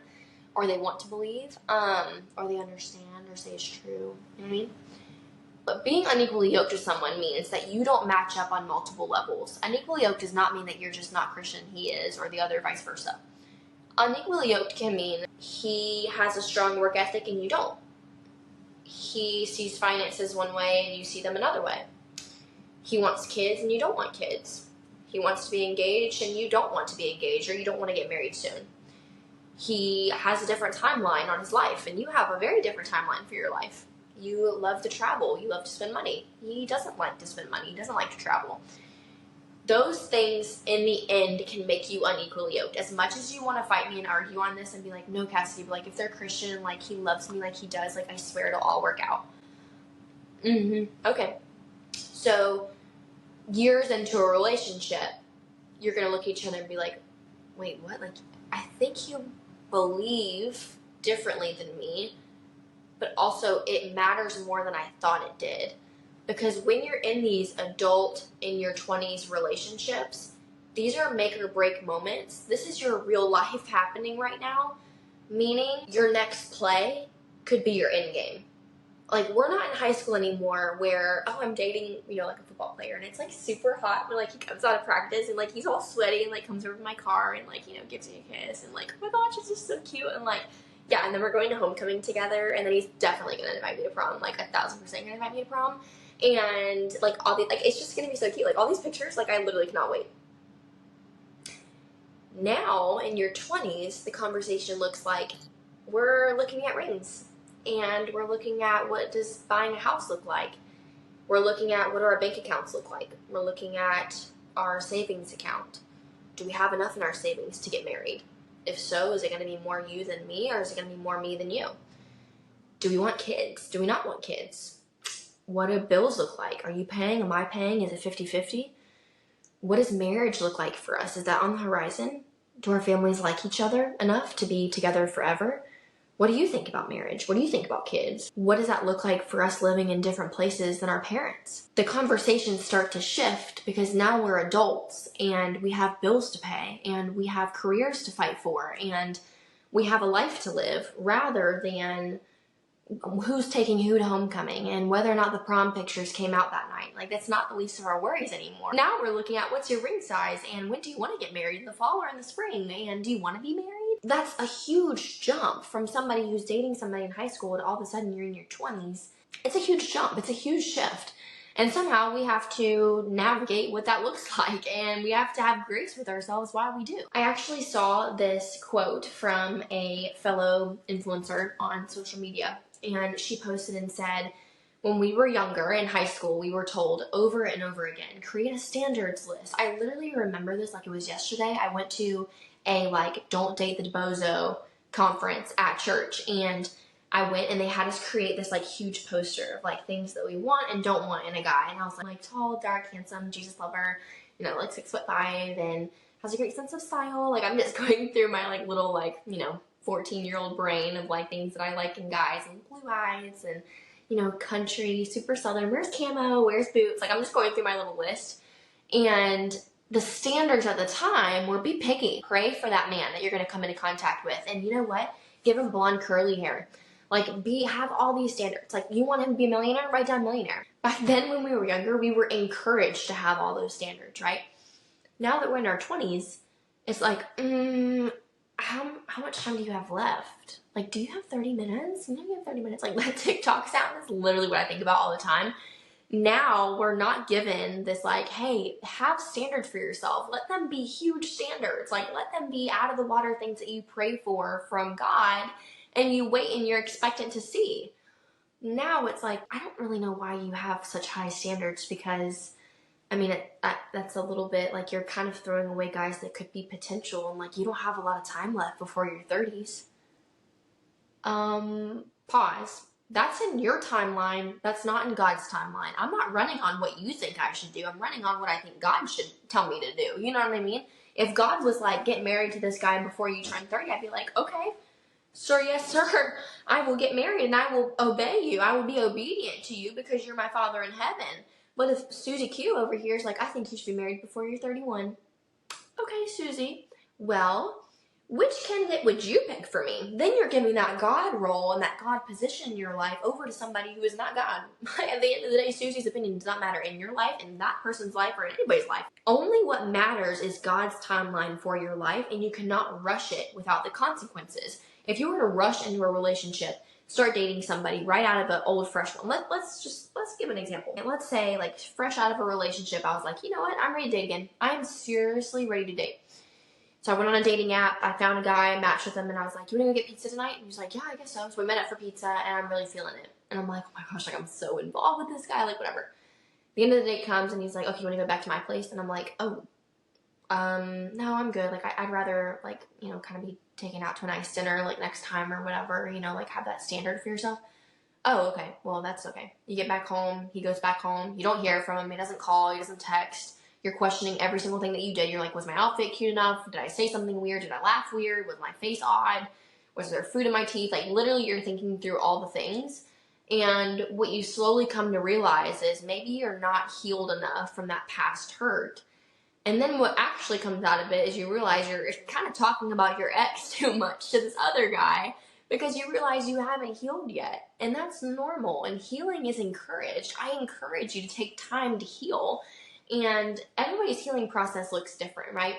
Speaker 1: or they want to believe, or they understand or say is true. You know what I mean? But being unequally yoked with someone means that you don't match up on multiple levels. Unequally yoked does not mean that you're just not Christian, he is, or the other vice versa. Unequally yoked can mean he has a strong work ethic and you don't. He sees finances one way and you see them another way. He wants kids and you don't want kids. He wants to be engaged and you don't want to be engaged, or you don't want to get married soon. He has a different timeline on his life and you have a very different timeline for your life. You love to travel. You love to spend money. He doesn't like to spend money. He doesn't like to travel. Those things, in the end, can make you unequally yoked. As much as you want to fight me and argue on this and be like, no, Cassidy, but like, if they're Christian, like, he loves me like he does, like, I swear it'll all work out. Okay. So, years into a relationship, you're going to look at each other and be like, wait, what? Like, I think you believe differently than me, but also it matters more than I thought it did. Because when you're in these adult, in your 20s relationships, these are make or break moments. This is your real life happening right now, meaning your next play could be your end game. Like, we're not in high school anymore where, oh, I'm dating, like a football player, and it's like super hot, but like he comes out of practice and like he's all sweaty and like comes over to my car and like, gives me a kiss and like, oh my gosh, it's just so cute, and like, yeah, and then we're going to homecoming together, and then he's definitely going to invite me to prom, like 1,000% going to invite me to prom, and like all these, like, it's just going to be so cute, like all these pictures, like I literally cannot wait. Now, in your 20s, the conversation looks like we're looking at rings, and we're looking at what does buying a house look like. We're looking at what do our bank accounts look like. We're looking at our savings account. Do we have enough in our savings to get married? If so, is it going to be more you than me, or is it going to be more me than you? Do we want kids? Do we not want kids? What do bills look like? Are you paying? Am I paying? Is it 50-50? What does marriage look like for us? Is that on the horizon? Do our families like each other enough to be together forever? What do you think about marriage? What do you think about kids? What does that look like for us living in different places than our parents? The conversations start to shift because now we're adults and we have bills to pay and we have careers to fight for and we have a life to live, rather than who's taking who to homecoming and whether or not the prom pictures came out that night. Like, that's not the least of our worries anymore. Now we're looking at what's your ring size and when do you want to get married, in the fall or in the spring, and do you want to be married? That's a huge jump from somebody who's dating somebody in high school to all of a sudden you're in your 20s. It's a huge jump. It's a huge shift. And somehow we have to navigate what that looks like, and we have to have grace with ourselves while we do. I actually saw this quote from a fellow influencer on social media, and she posted and said, when we were younger in high school, we were told over and over again, create a standards list. I literally remember this like it was yesterday. I went to a don't date the bozo conference at church, and I went and they had us create this huge poster of things that we want and don't want in a guy. And I was like tall, dark, handsome, Jesus lover, 6'5", and has a great sense of style. I'm just going through my little 14-year-old brain of things that I like in guys, and blue eyes and country, super southern, wears camo, wears boots. I'm just going through my little list. And the standards at the time were be picky. Pray for that man that you're going to come into contact with. And you know what? Give him blonde curly hair. Have all these standards. You want him to be a millionaire? Write down millionaire. Back then when we were younger, we were encouraged to have all those standards, right? Now that we're in our 20s, it's how much time do you have left? Do you have 30 minutes? You have 30 minutes. That TikTok sound is literally what I think about all the time. Now we're not given this hey, have standards for yourself. Let them be huge standards. Let them be out of the water things that you pray for from God and you wait and you're expectant to see. Now it's I don't really know why you have such high standards, because I mean, that's a little bit like you're kind of throwing away guys that could be potential, and like you don't have a lot of time left before your 30s. Pause. That's in your timeline. That's not in God's timeline. I'm not running on what you think I should do. I'm running on what I think God should tell me to do. You know what I mean? If God was like, get married to this guy before you turn 30, I'd be like, okay, sir, yes, sir. I will get married and I will obey you. I will be obedient to you because you're my Father in heaven. But if Susie Q over here is like, I think you should be married before you're 31. Okay, Susie. Well, which candidate would you pick for me? Then you're giving that God role and that God position in your life over to somebody who is not God. At the end of the day, Susie's opinion does not matter in your life, in that person's life, or in anybody's life. Only what matters is God's timeline for your life, and you cannot rush it without the consequences. If you were to rush into a relationship, start dating somebody right out of an old fresh one. Let's give an example. And let's say, like, fresh out of a relationship, I was like, you know what? I'm ready to date again. I'm seriously ready to date. So I went on a dating app, I found a guy, I matched with him, and I was like, you want to go get pizza tonight? And he was like, yeah, I guess so. So we met up for pizza, and I'm really feeling it. And I'm like, oh my gosh, like I'm so involved with this guy, like whatever. The end of the date comes, and he's like, okay, you want to go back to my place? And I'm like, oh, no, I'm good. Like, I'd rather, like, you know, kind of be taken out to a nice dinner, like, next time or whatever, you know, like, have that standard for yourself. Oh, okay. Well, that's okay. You get back home, he goes back home, you don't hear from him, he doesn't call, he doesn't text. You're questioning every single thing that you did. You're like, was my outfit cute enough? Did I say something weird? Did I laugh weird? Was my face odd? Was there food in my teeth? Like, literally, you're thinking through all the things. And what you slowly come to realize is maybe you're not healed enough from that past hurt. And then what actually comes out of it is you realize you're kind of talking about your ex too much to this other guy because you realize you haven't healed yet. And that's normal. And healing is encouraged. I encourage you to take time to heal. And everybody's healing process looks different, right?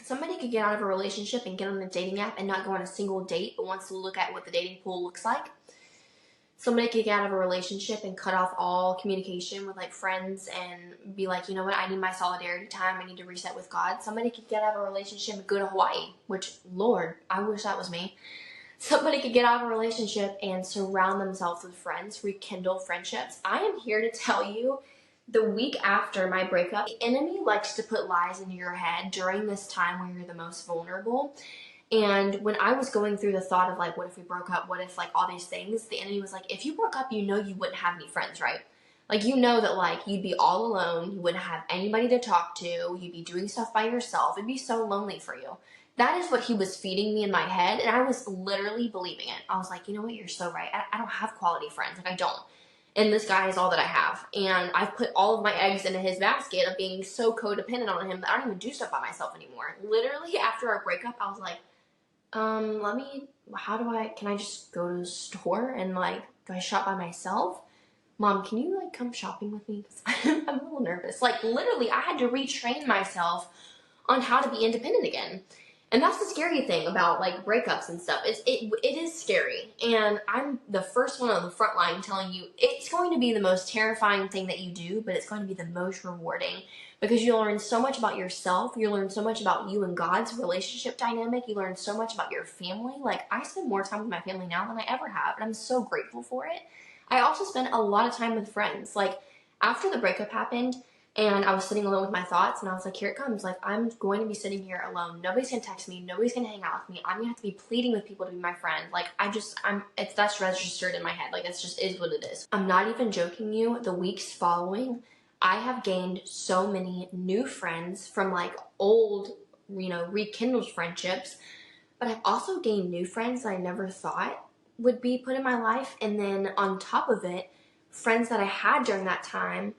Speaker 1: Somebody could get out of a relationship and get on a dating app and not go on a single date, but wants to look at what the dating pool looks like. Somebody could get out of a relationship and cut off all communication with like friends and be like, you know what, I need my solidarity time. I need to reset with God. Somebody could get out of a relationship and go to Hawaii, which, Lord, I wish that was me. Somebody could get out of a relationship and surround themselves with friends, rekindle friendships. I am here to tell you, the week after my breakup, the enemy likes to put lies into your head during this time where you're the most vulnerable. And when I was going through the thought of like, what if we broke up? What if like all these things? The enemy was like, if you broke up, you know you wouldn't have any friends, right? Like, you know that like you'd be all alone. You wouldn't have anybody to talk to. You'd be doing stuff by yourself. It'd be so lonely for you. That is what he was feeding me in my head. And I was literally believing it. I was like, you know what? You're so right. I don't have quality friends. Like, I don't. And this guy is all that I have. And I've put all of my eggs into his basket of being so codependent on him that I don't even do stuff by myself anymore. Literally, after our breakup, I was like, can I just go to the store and like, do I shop by myself? Mom, can you like come shopping with me? Because I'm a little nervous. Like, literally, I had to retrain myself on how to be independent again. And that's the scary thing about like breakups and stuff. It is scary. And I'm the first one on the front line telling you it's going to be the most terrifying thing that you do, but it's going to be the most rewarding because you learn so much about yourself. You learn so much about you and God's relationship dynamic. You learn so much about your family. Like, I spend more time with my family now than I ever have, and I'm so grateful for it. I also spend a lot of time with friends. Like, after the breakup happened, and I was sitting alone with my thoughts, and I was like, here it comes. Like, I'm going to be sitting here alone. Nobody's going to text me. Nobody's going to hang out with me. I'm going to have to be pleading with people to be my friend. Like, that's registered in my head. Like, it's just is what it is. I'm not even joking you. The weeks following, I have gained so many new friends from, like, old, rekindled friendships. But I've also gained new friends that I never thought would be put in my life. And then on top of it, friends that I had during that time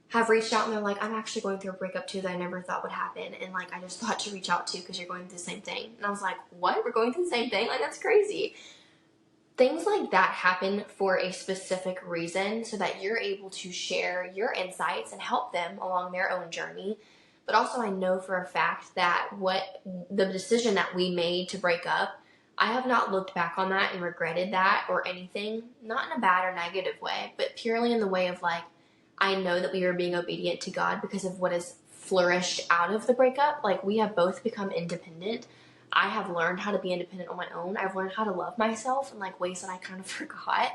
Speaker 1: have reached out and they're like, I'm actually going through a breakup too that I never thought would happen. And like, I just thought to reach out to because you're going through the same thing. And I was like, what? We're going through the same thing? Like, that's crazy. Things like that happen for a specific reason so that you're able to share your insights and help them along their own journey. But also, I know for a fact that the decision that we made to break up, I have not looked back on that and regretted that or anything, not in a bad or negative way, but purely in the way of like, I know that we were being obedient to God because of what has flourished out of the breakup. Like, we have both become independent. I have learned how to be independent on my own. I've learned how to love myself in like ways that I kind of forgot.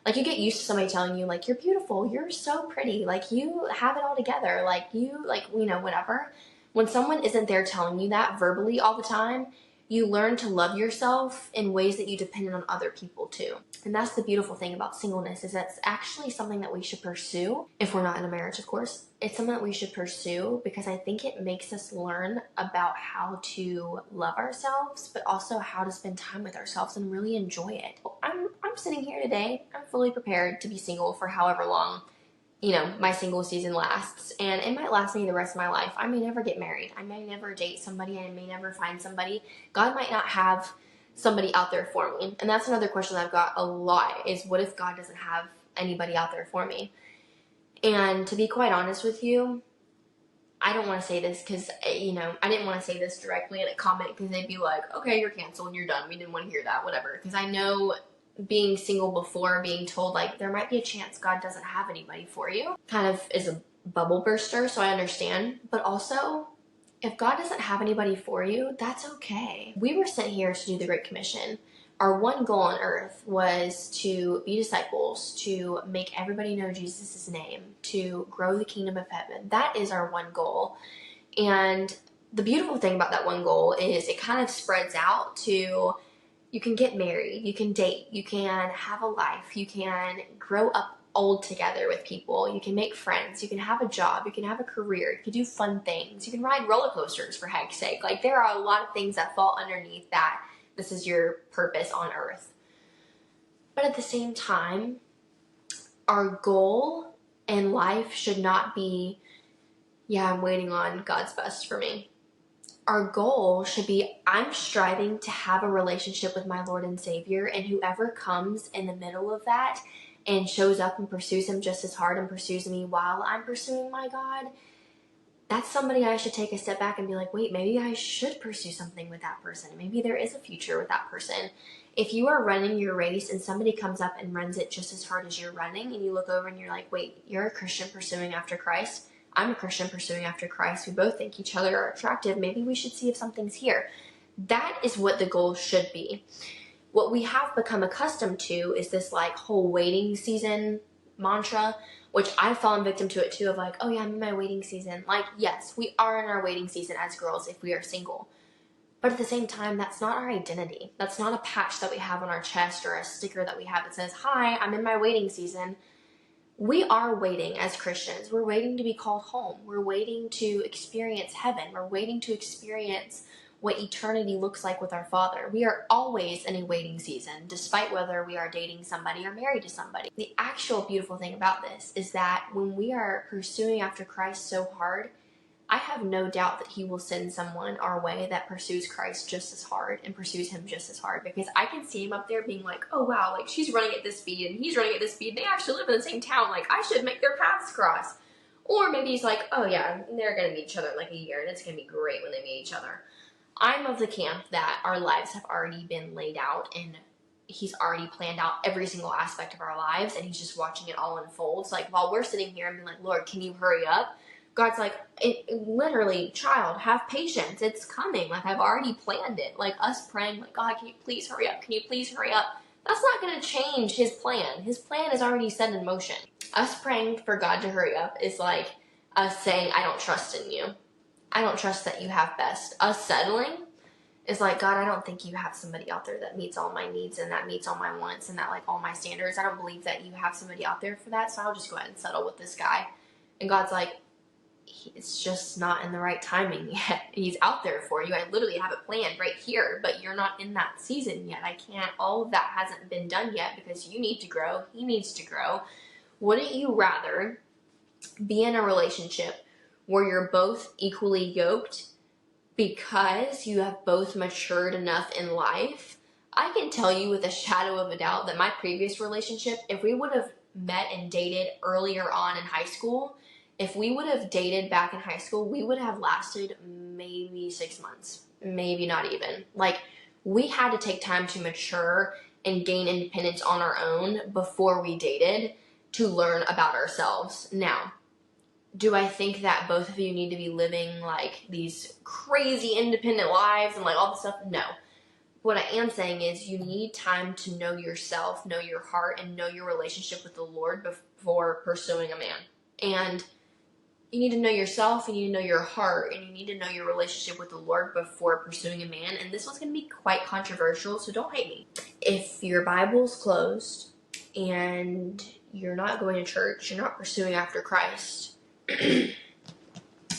Speaker 1: Like, you get used to somebody telling you, like, you're beautiful, you're so pretty, like, you have it all together, like, you, like, you know, whatever. When someone isn't there telling you that verbally all the time, you learn to love yourself in ways that you depend on other people too. And that's the beautiful thing about singleness, is that's actually something that we should pursue. If we're not in a marriage, of course, it's something that we should pursue, because I think it makes us learn about how to love ourselves, but also how to spend time with ourselves and really enjoy it. I'm sitting here today, I'm fully prepared to be single for however long, you know, my single season lasts, and it might last me the rest of my life. I may never get married. I may never date somebody. I may never find somebody. God might not have somebody out there for me. And that's another question that I've got a lot, is what if God doesn't have anybody out there for me? And to be quite honest with you, I don't want to say this because, you know, I didn't want to say this directly in a comment, because they'd be like, okay, you're canceled, you're done, we didn't want to hear that, whatever. Because I know, being single before, being told, like, there might be a chance God doesn't have anybody for you, kind of is a bubble burster, so I understand. But also, if God doesn't have anybody for you, that's okay. We were sent here to do the Great Commission. Our one goal on earth was to be disciples, to make everybody know Jesus' name, to grow the kingdom of heaven. That is our one goal. And the beautiful thing about that one goal is it kind of spreads out to, you can get married, you can date, you can have a life, you can grow up old together with people, you can make friends, you can have a job, you can have a career, you can do fun things, you can ride roller coasters, for heck's sake. Like, there are a lot of things that fall underneath that. This is your purpose on earth. But at the same time, our goal in life should not be, yeah, I'm waiting on God's best for me. Our goal should be, I'm striving to have a relationship with my Lord and Savior, and whoever comes in the middle of that and shows up and pursues Him just as hard and pursues me while I'm pursuing my God, that's somebody I should take a step back and be like, wait, maybe I should pursue something with that person. Maybe there is a future with that person. If you are running your race and somebody comes up and runs it just as hard as you're running, and you look over and you're like, wait, you're a Christian pursuing after Christ, I'm a Christian pursuing after Christ, we both think each other are attractive, maybe we should see if something's here. That is what the goal should be. What we have become accustomed to is this, like, whole waiting season mantra, which I've fallen victim to it too, of like, oh yeah, I'm in my waiting season. Like, yes, we are in our waiting season as girls if we are single. But at the same time, that's not our identity. That's not a patch that we have on our chest or a sticker that we have that says, hi, I'm in my waiting season. We are waiting as Christians. We're waiting to be called home. We're waiting to experience heaven. We're waiting to experience what eternity looks like with our Father. We are always in a waiting season, despite whether we are dating somebody or married to somebody. The actual beautiful thing about this is that when we are pursuing after Christ so hard, I have no doubt that He will send someone our way that pursues Christ just as hard and pursues Him just as hard, because I can see Him up there being like, oh wow, like, she's running at this speed and he's running at this speed. They actually live in the same town. Like, I should make their paths cross. Or maybe he's like, oh yeah, they're going to meet each other in like a year and it's going to be great when they meet each other. I'm of the camp that our lives have already been laid out, and He's already planned out every single aspect of our lives, and He's just watching it all unfold. So, like, while we're sitting here and being like, Lord, can you hurry up? God's like, literally, child, have patience. It's coming. Like, I've already planned it. Like, us praying, like, God, can you please hurry up? Can you please hurry up? That's not going to change His plan. His plan is already set in motion. Us praying for God to hurry up is like us saying, I don't trust in you. I don't trust that you have best. Us settling is like, God, I don't think you have somebody out there that meets all my needs and that meets all my wants and that, like, all my standards. I don't believe that you have somebody out there for that, so I'll just go ahead and settle with this guy. And God's like, it's just not in the right timing yet. He's out there for you. I literally have it planned right here, but you're not in that season yet. I can't, all of that hasn't been done yet because you need to grow. He needs to grow. Wouldn't you rather be in a relationship where you're both equally yoked because you have both matured enough in life? I can tell you with a shadow of a doubt that my previous relationship, if we would have met and dated earlier on in high school, if we would have dated back in high school, we would have lasted maybe 6 months, maybe not even. Like, we had to take time to mature and gain independence on our own before we dated to learn about ourselves. Now, do I think that both of you need to be living like these crazy independent lives and like all this stuff? No. What I am saying is you need time to know yourself, know your heart, and know your relationship with the Lord before pursuing a man. And you need to know yourself, you need to know your heart, and you need to know your relationship with the Lord before pursuing a man. And this one's going to be quite controversial, so don't hate me. If your Bible's closed and you're not going to church, you're not pursuing after Christ,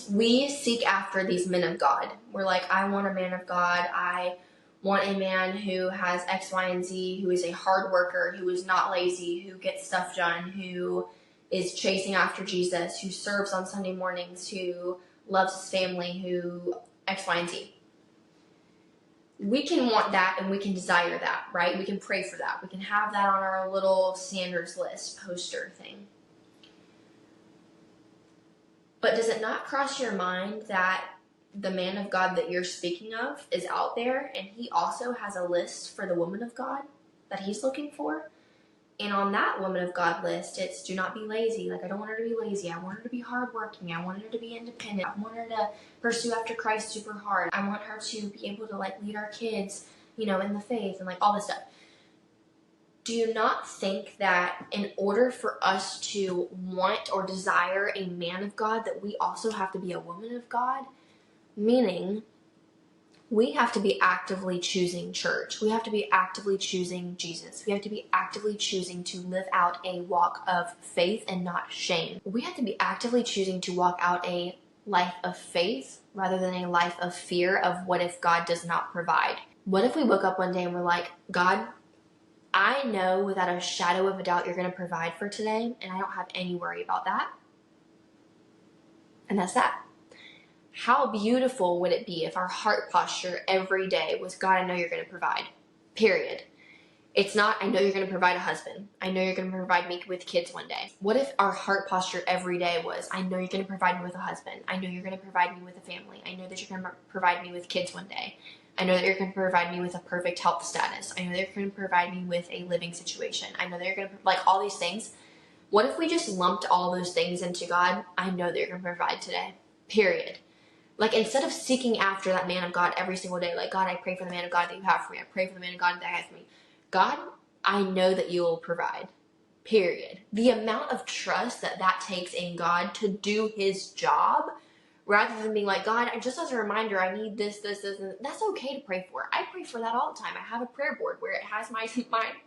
Speaker 1: we seek after these men of God. We're like, I want a man of God. I want a man who has X, Y, and Z, who is a hard worker, who is not lazy, who gets stuff done, who is chasing after Jesus, who serves on Sunday mornings, who loves his family, who X, Y, and Z. We can want that and we can desire that, right? We can pray for that. We can have that on our little standards list poster thing. But does it not cross your mind that the man of God that you're speaking of is out there and he also has a list for the woman of God that he's looking for? And on that woman of God list, it's do not be lazy. Like, I don't want her to be lazy. I want her to be hardworking. I want her to be independent. I want her to pursue after Christ super hard. I want her to be able to, like, lead our kids, you know, in the faith and, like, all this stuff. Do you not think that in order for us to want or desire a man of God, that we also have to be a woman of God? Meaning, we have to be actively choosing church. We have to be actively choosing Jesus. We have to be actively choosing to live out a walk of faith and not shame. We have to be actively choosing to walk out a life of faith rather than a life of fear of what if God does not provide. What if we woke up one day and we're like, God, I know without a shadow of a doubt you're going to provide for today, and I don't have any worry about that. And that's that. How beautiful would it be if our heart posture every day was, God, I know you're going to provide. Period. It's not, I know you're going to provide a husband. I know you're going to provide me with kids one day. What if our heart posture every day was, I know you're going to provide me with a husband. I know you're going to provide me with a family. I know that you're going to provide me with kids one day. I know that you're going to provide me with a perfect health status. I know that you're going to provide me with a living situation. I know that you're going to, like, all these things. What if we just lumped all those things into God? I know that you're going to provide today. Period. Like, instead of seeking after that man of God every single day, like, God, I pray for the man of God that you have for me. I pray for the man of God that you have for me. God, I know that you will provide. Period. The amount of trust that takes in God to do his job, rather than being like, God, just as a reminder, I need this, and that's okay to pray for. I pray for that all the time. I have a prayer board where it has my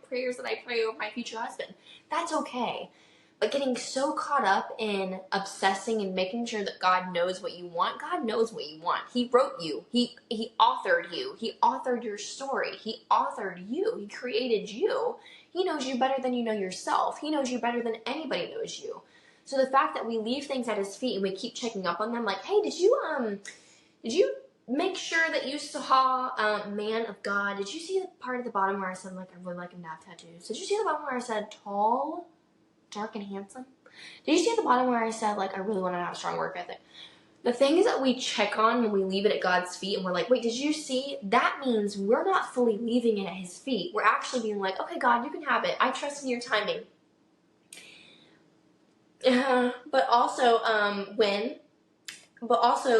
Speaker 1: prayers that I pray over my future husband. That's okay. But getting so caught up in obsessing and making sure that God knows what you want. God knows what you want. He wrote you. He authored you. He authored your story. He authored you. He created you. He knows you better than you know yourself. He knows you better than anybody knows you. So the fact that we leave things at his feet and we keep checking up on them, like, hey, did you make sure that you saw man of God? Did you see the part at the bottom where I said, like, I really like him to have tattoos? Did you see the bottom where I said tall, dark, and handsome? Did you see at the bottom where I said, like, I really want to have a strong work ethic? The things that we check on when we leave it at God's feet and we're like, wait, did you see? That means we're not fully leaving it at his feet. We're actually being like, okay, God, you can have it. I trust in your timing. But also,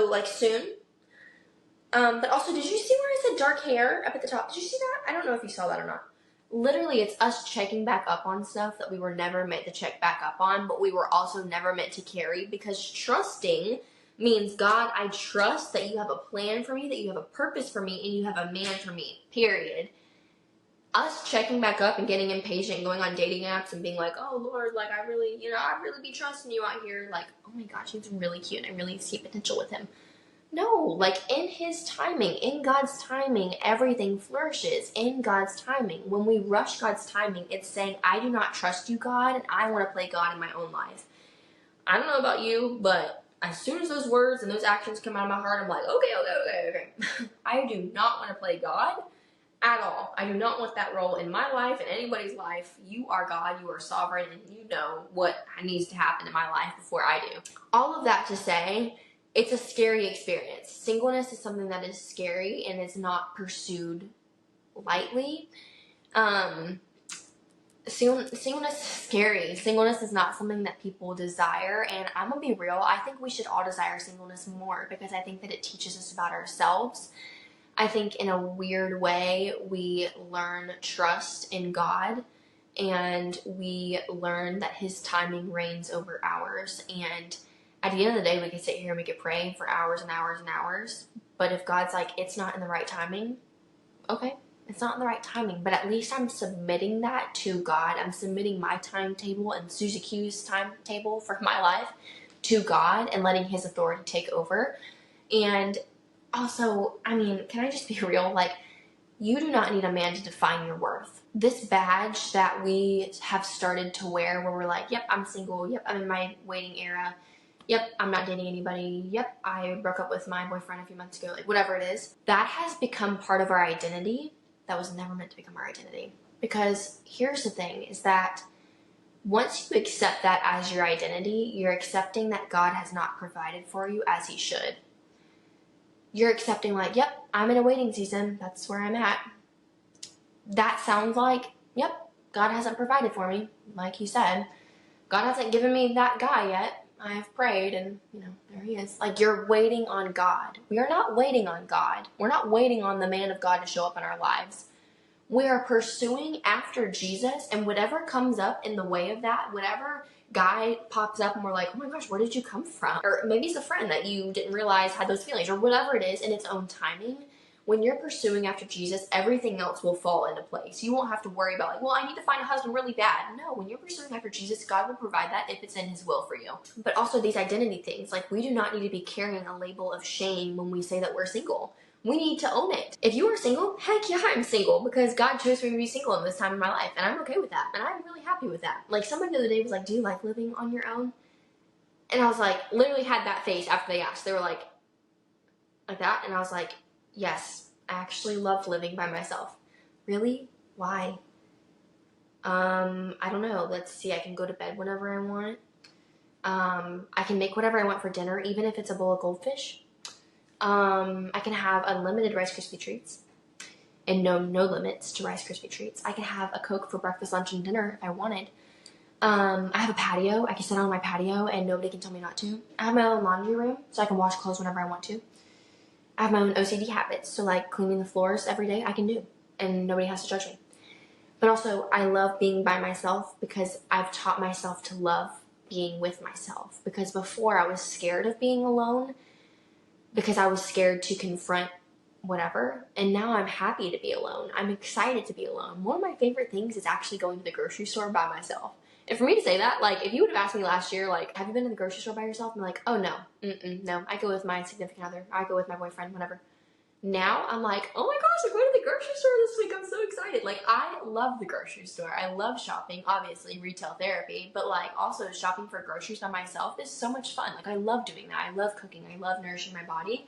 Speaker 1: like, soon. But also, did you see where I said dark hair up at the top? Did you see that? I don't know if you saw that or not. Literally, it's us checking back up on stuff that we were never meant to check back up on, but we were also never meant to carry, because trusting means, God, I trust that you have a plan for me, that you have a purpose for me, and you have a man for me, period. Us checking back up and getting impatient and going on dating apps and being like, oh, Lord, like, I really be trusting you out here. Like, oh my gosh, he's really cute. I really see potential with him. No, like, in his timing, in God's timing, everything flourishes in God's timing. When we rush God's timing, it's saying, I do not trust you, God, and I want to play God in my own life. I don't know about you, but as soon as those words and those actions come out of my heart, I'm like, okay. I do not want to play God at all. I do not want that role in my life, in anybody's life. You are God, you are sovereign, and you know what needs to happen in my life before I do. All of that to say, it's a scary experience. Singleness is something that is scary and is not pursued lightly. Singleness is scary. Singleness is not something that people desire, and I'm gonna be real, I think we should all desire singleness more, because I think that it teaches us about ourselves. I think in a weird way, we learn trust in God, and we learn that his timing reigns over ours. And at the end of the day, we could sit here and we could pray for hours and hours and hours. But if God's like, it's not in the right timing, okay, it's not in the right timing. But at least I'm submitting that to God. I'm submitting my timetable and Susie Q's timetable for my life to God and letting his authority take over. And also, I mean, can I just be real? Like, you do not need a man to define your worth. This badge that we have started to wear where we're like, yep, I'm single. Yep, I'm in my waiting era. Yep, I'm not dating anybody. Yep, I broke up with my boyfriend a few months ago. Like, whatever it is. That has become part of our identity. That was never meant to become our identity. Because here's the thing, is that once you accept that as your identity, you're accepting that God has not provided for you as he should. You're accepting like, yep, I'm in a waiting season. That's where I'm at. That sounds like, yep, God hasn't provided for me. Like he said, God hasn't given me that guy yet. I have prayed and, there he is. Like, you're waiting on God. We are not waiting on God. We're not waiting on the man of God to show up in our lives. We are pursuing after Jesus, and whatever comes up in the way of that, whatever guy pops up and we're like, oh my gosh, where did you come from? Or maybe it's a friend that you didn't realize had those feelings, or whatever it is in its own timing. When you're pursuing after Jesus, everything else will fall into place. You won't have to worry about like, well, I need to find a husband really bad. No, when you're pursuing after Jesus, God will provide that if it's in his will for you. But also these identity things, like we do not need to be carrying a label of shame when we say that we're single. We need to own it. If you are single, heck yeah, I'm single because God chose me to be single in this time of my life, and I'm okay with that, and I'm really happy with that. Like, someone the other day was like, do you like living on your own? And I was like, literally had that face after they asked. They were like that, and I was like, yes, I actually love living by myself. Really? Why? I don't know. Let's see, I can go to bed whenever I want. I can make whatever I want for dinner, even if it's a bowl of goldfish. I can have unlimited Rice Krispie treats and no limits to Rice Krispie treats. I can have a Coke for breakfast, lunch, and dinner if I wanted. I have a patio. I can sit on my patio and nobody can tell me not to. I have my own laundry room so I can wash clothes whenever I want to. I have my own OCD habits, so like cleaning the floors every day I can do and nobody has to judge me. But also I love being by myself because I've taught myself to love being with myself, because before I was scared of being alone because I was scared to confront whatever, and now I'm happy to be alone. I'm excited to be alone. One of my favorite things is actually going to the grocery store by myself. And for me to say that, like, if you would have asked me last year, like, have you been to the grocery store by yourself? I'm like, oh no, no. I go with my significant other. I go with my boyfriend, whatever. Now I'm like, oh my gosh, I'm going to the grocery store this week. I'm so excited. Like, I love the grocery store. I love shopping, obviously retail therapy, but like also shopping for groceries by myself is so much fun. Like, I love doing that. I love cooking. I love nourishing my body.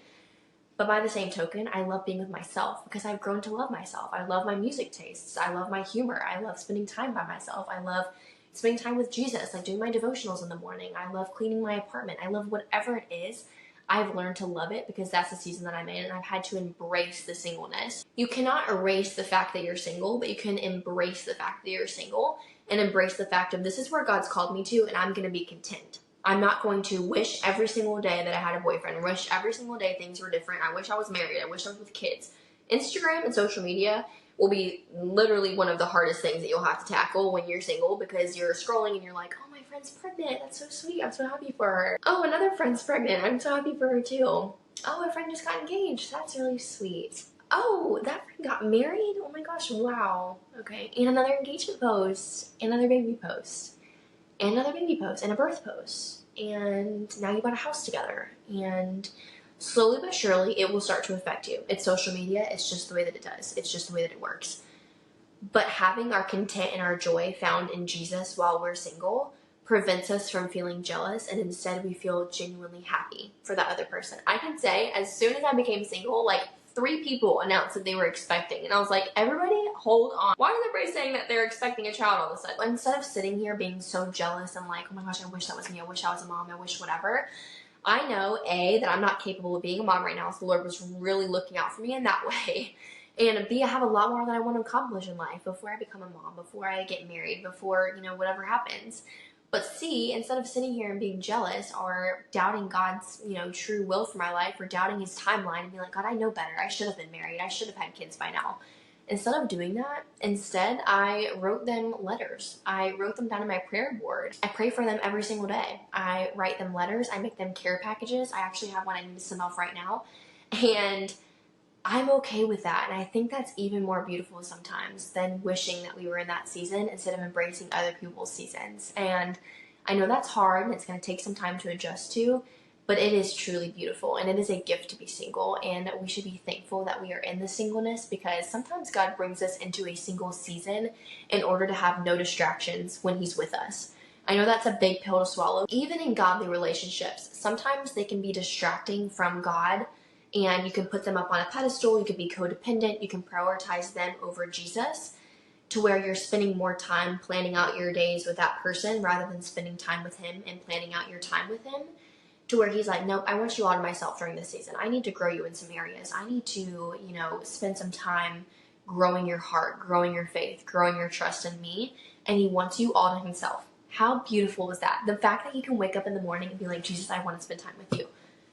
Speaker 1: But by the same token, I love being with myself because I've grown to love myself. I love my music tastes. I love my humor. I love spending time by myself. I love spending time with Jesus, like doing my devotionals in the morning. I love cleaning my apartment. I love whatever it is. I've learned to love it because that's the season that I'm in, and I've had to embrace the singleness. You cannot erase the fact that you're single, but you can embrace the fact that you're single and embrace the fact of this is where God's called me to, and I'm going to be content. I'm not going to wish every single day that I had a boyfriend, wish every single day things were different. I wish I was married. I wish I was with kids. Instagram and social media will be literally one of the hardest things that you'll have to tackle when you're single, because you're scrolling and you're like, oh, my friend's pregnant. That's so sweet. I'm so happy for her. Oh, another friend's pregnant. I'm so happy for her too. Oh, a friend just got engaged. That's really sweet. Oh, that friend got married? Oh my gosh, wow. Okay, and another engagement post, another baby post, and another baby post, and a birth post. And now you got a house together. And slowly but surely, it will start to affect you. It's social media. It's just the way that it does. It's just the way that it works. But having our content and our joy found in Jesus while we're single prevents us from feeling jealous, and instead we feel genuinely happy for that other person. I can say, as soon as I became single, like 3 people announced that they were expecting, and I was like, everybody hold on. Why is everybody saying that they're expecting a child all of a sudden? Instead of sitting here being so jealous and like, oh my gosh, I wish that was me, I wish I was a mom, I wish whatever, I know, A, that I'm not capable of being a mom right now, so the Lord was really looking out for me in that way. And B, I have a lot more that I want to accomplish in life before I become a mom, before I get married, before, whatever happens. But C, instead of sitting here and being jealous or doubting God's, true will for my life, or doubting his timeline and being like, God, I know better. I should have been married. I should have had kids by now. Instead of doing that, I wrote them letters. I wrote them down on my prayer board. I pray for them every single day. I write them letters. I make them care packages. I actually have one I need to send off right now. And I'm okay with that. And I think that's even more beautiful sometimes than wishing that we were in that season instead of embracing other people's seasons. And I know that's hard and it's going to take some time to adjust to, but it is truly beautiful, and it is a gift to be single, and we should be thankful that we are in the singleness, because sometimes God brings us into a single season in order to have no distractions when he's with us. I know that's a big pill to swallow. Even in godly relationships, sometimes they can be distracting from God, and you can put them up on a pedestal, you can be codependent, you can prioritize them over Jesus, to where you're spending more time planning out your days with that person rather than spending time with him and planning out your time with him. To where he's like, nope, I want you all to myself during this season. I need to grow you in some areas. I need to, spend some time growing your heart, growing your faith, growing your trust in me. And he wants you all to himself. How beautiful is that? The fact that you can wake up in the morning and be like, Jesus, I want to spend time with you.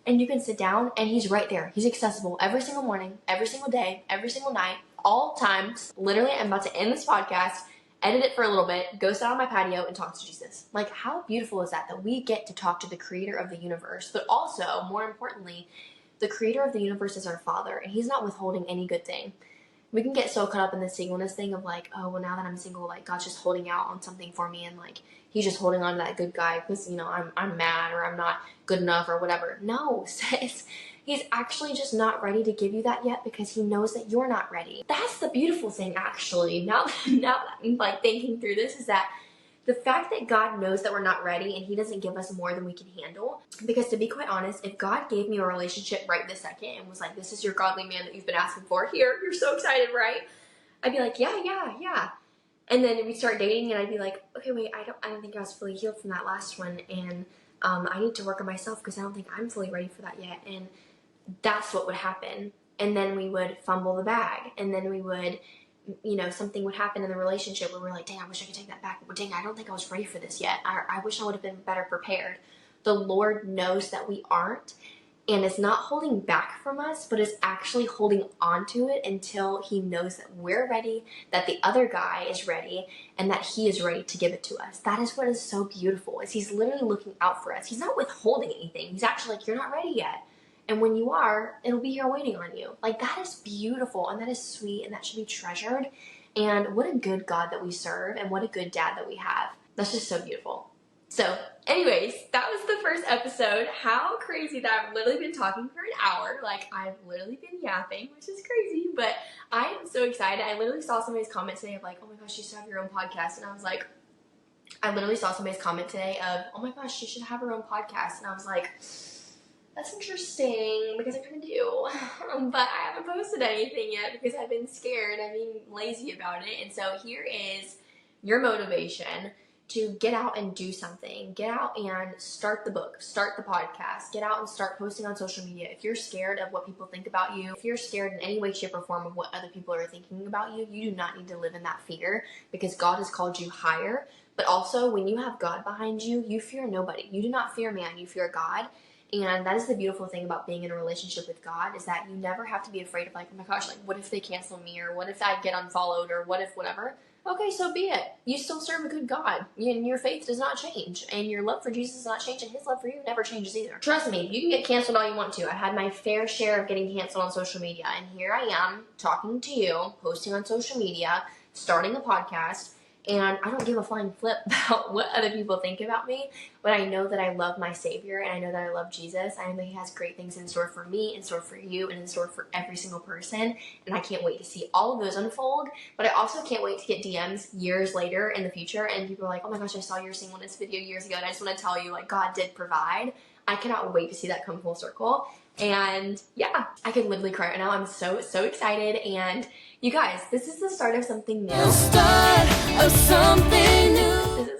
Speaker 1: And you can sit down and he's right there. He's accessible every single morning, every single day, every single night, all times. Literally, I'm about to end this podcast, edit it for a little bit, go sit on my patio and talk to Jesus. Like, how beautiful is that we get to talk to the creator of the universe, but also, more importantly, the creator of the universe is our Father, and he's not withholding any good thing. We can get so caught up in the singleness thing of like, oh, well, now that I'm single, like, God's just holding out on something for me, and like, he's just holding on to that good guy because, I'm mad or I'm not good enough or whatever. No, sis. He's actually just not ready to give you that yet because he knows that you're not ready. That's the beautiful thing, actually. Now that I'm like thinking through this, is that the fact that God knows that we're not ready and he doesn't give us more than we can handle. Because to be quite honest, if God gave me a relationship right this second and was like, this is your godly man that you've been asking for, here, you're so excited, right? I'd be like, yeah. And then we'd start dating and I'd be like, okay, wait, I don't think I was fully healed from that last one. And I need to work on myself because I don't think I'm fully ready for that yet. And that's what would happen. And then we would fumble the bag. And then we would, something would happen in the relationship where we're like, dang, I wish I could take that back. But dang, I don't think I was ready for this yet. I wish I would have been better prepared. The Lord knows that we aren't, and is not holding back from us, but is actually holding on to it until he knows that we're ready, that the other guy is ready, and that he is ready to give it to us. That is what is so beautiful, is he's literally looking out for us. He's not withholding anything. He's actually like, you're not ready yet. And when you are, it'll be here waiting on you. Like, that is beautiful, and that is sweet, and that should be treasured. And what a good God that we serve, and what a good dad that we have. That's just so beautiful. So, anyways, that was the first episode. How crazy that I've literally been talking for an hour. Like, I've literally been yapping, which is crazy, but I am so excited. I literally saw somebody's comment today of like, oh my gosh, you should have your own podcast. And I was like, I literally saw somebody's comment today of, oh my gosh, she should have her own podcast. And I was like, that's interesting, because I kind of do, but I haven't posted anything yet because I've been scared. I've been lazy about it. And so here is your motivation to get out and do something. Get out and start the book, start the podcast, get out and start posting on social media. If you're scared of what people think about you, if you're scared in any way, shape, or form of what other people are thinking about you, you do not need to live in that fear, because God has called you higher. But also, when you have God behind you, you fear nobody. You do not fear man, you fear God. And that is the beautiful thing about being in a relationship with God, is that you never have to be afraid of like, oh my gosh, like what if they cancel me, or what if I get unfollowed, or what if whatever. Okay, so be it. You still serve a good God, and your faith does not change, and your love for Jesus does not change, and his love for you never changes either. Trust me, you can get canceled all you want to. I've had my fair share of getting canceled on social media, and here I am talking to you, posting on social media, starting a podcast, and I don't give a flying flip about what other people think about me, but I know that I love my Savior, and I know that I love Jesus. I know that he has great things in store for me, in store for you, and in store for every single person, and I can't wait to see all of those unfold. But I also can't wait to get DMs years later in the future, and people are like, oh my gosh, I saw your singleness video years ago, and I just want to tell you, like, God did provide. I cannot wait to see that come full circle. And yeah, I could literally cry right now. I'm so excited. And you guys, this is the start of something new. This is the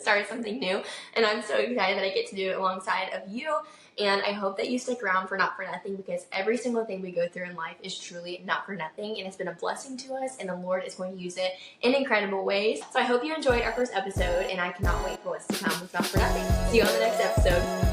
Speaker 1: start of something new. And I'm so excited that I get to do it alongside of you. And I hope that you stick around for Not For Nothing, because every single thing we go through in life is truly not for nothing. And it's been a blessing to us, and the Lord is going to use it in incredible ways. So I hope you enjoyed our first episode, and I cannot wait for what's to come with Not For Nothing. See you on the next episode.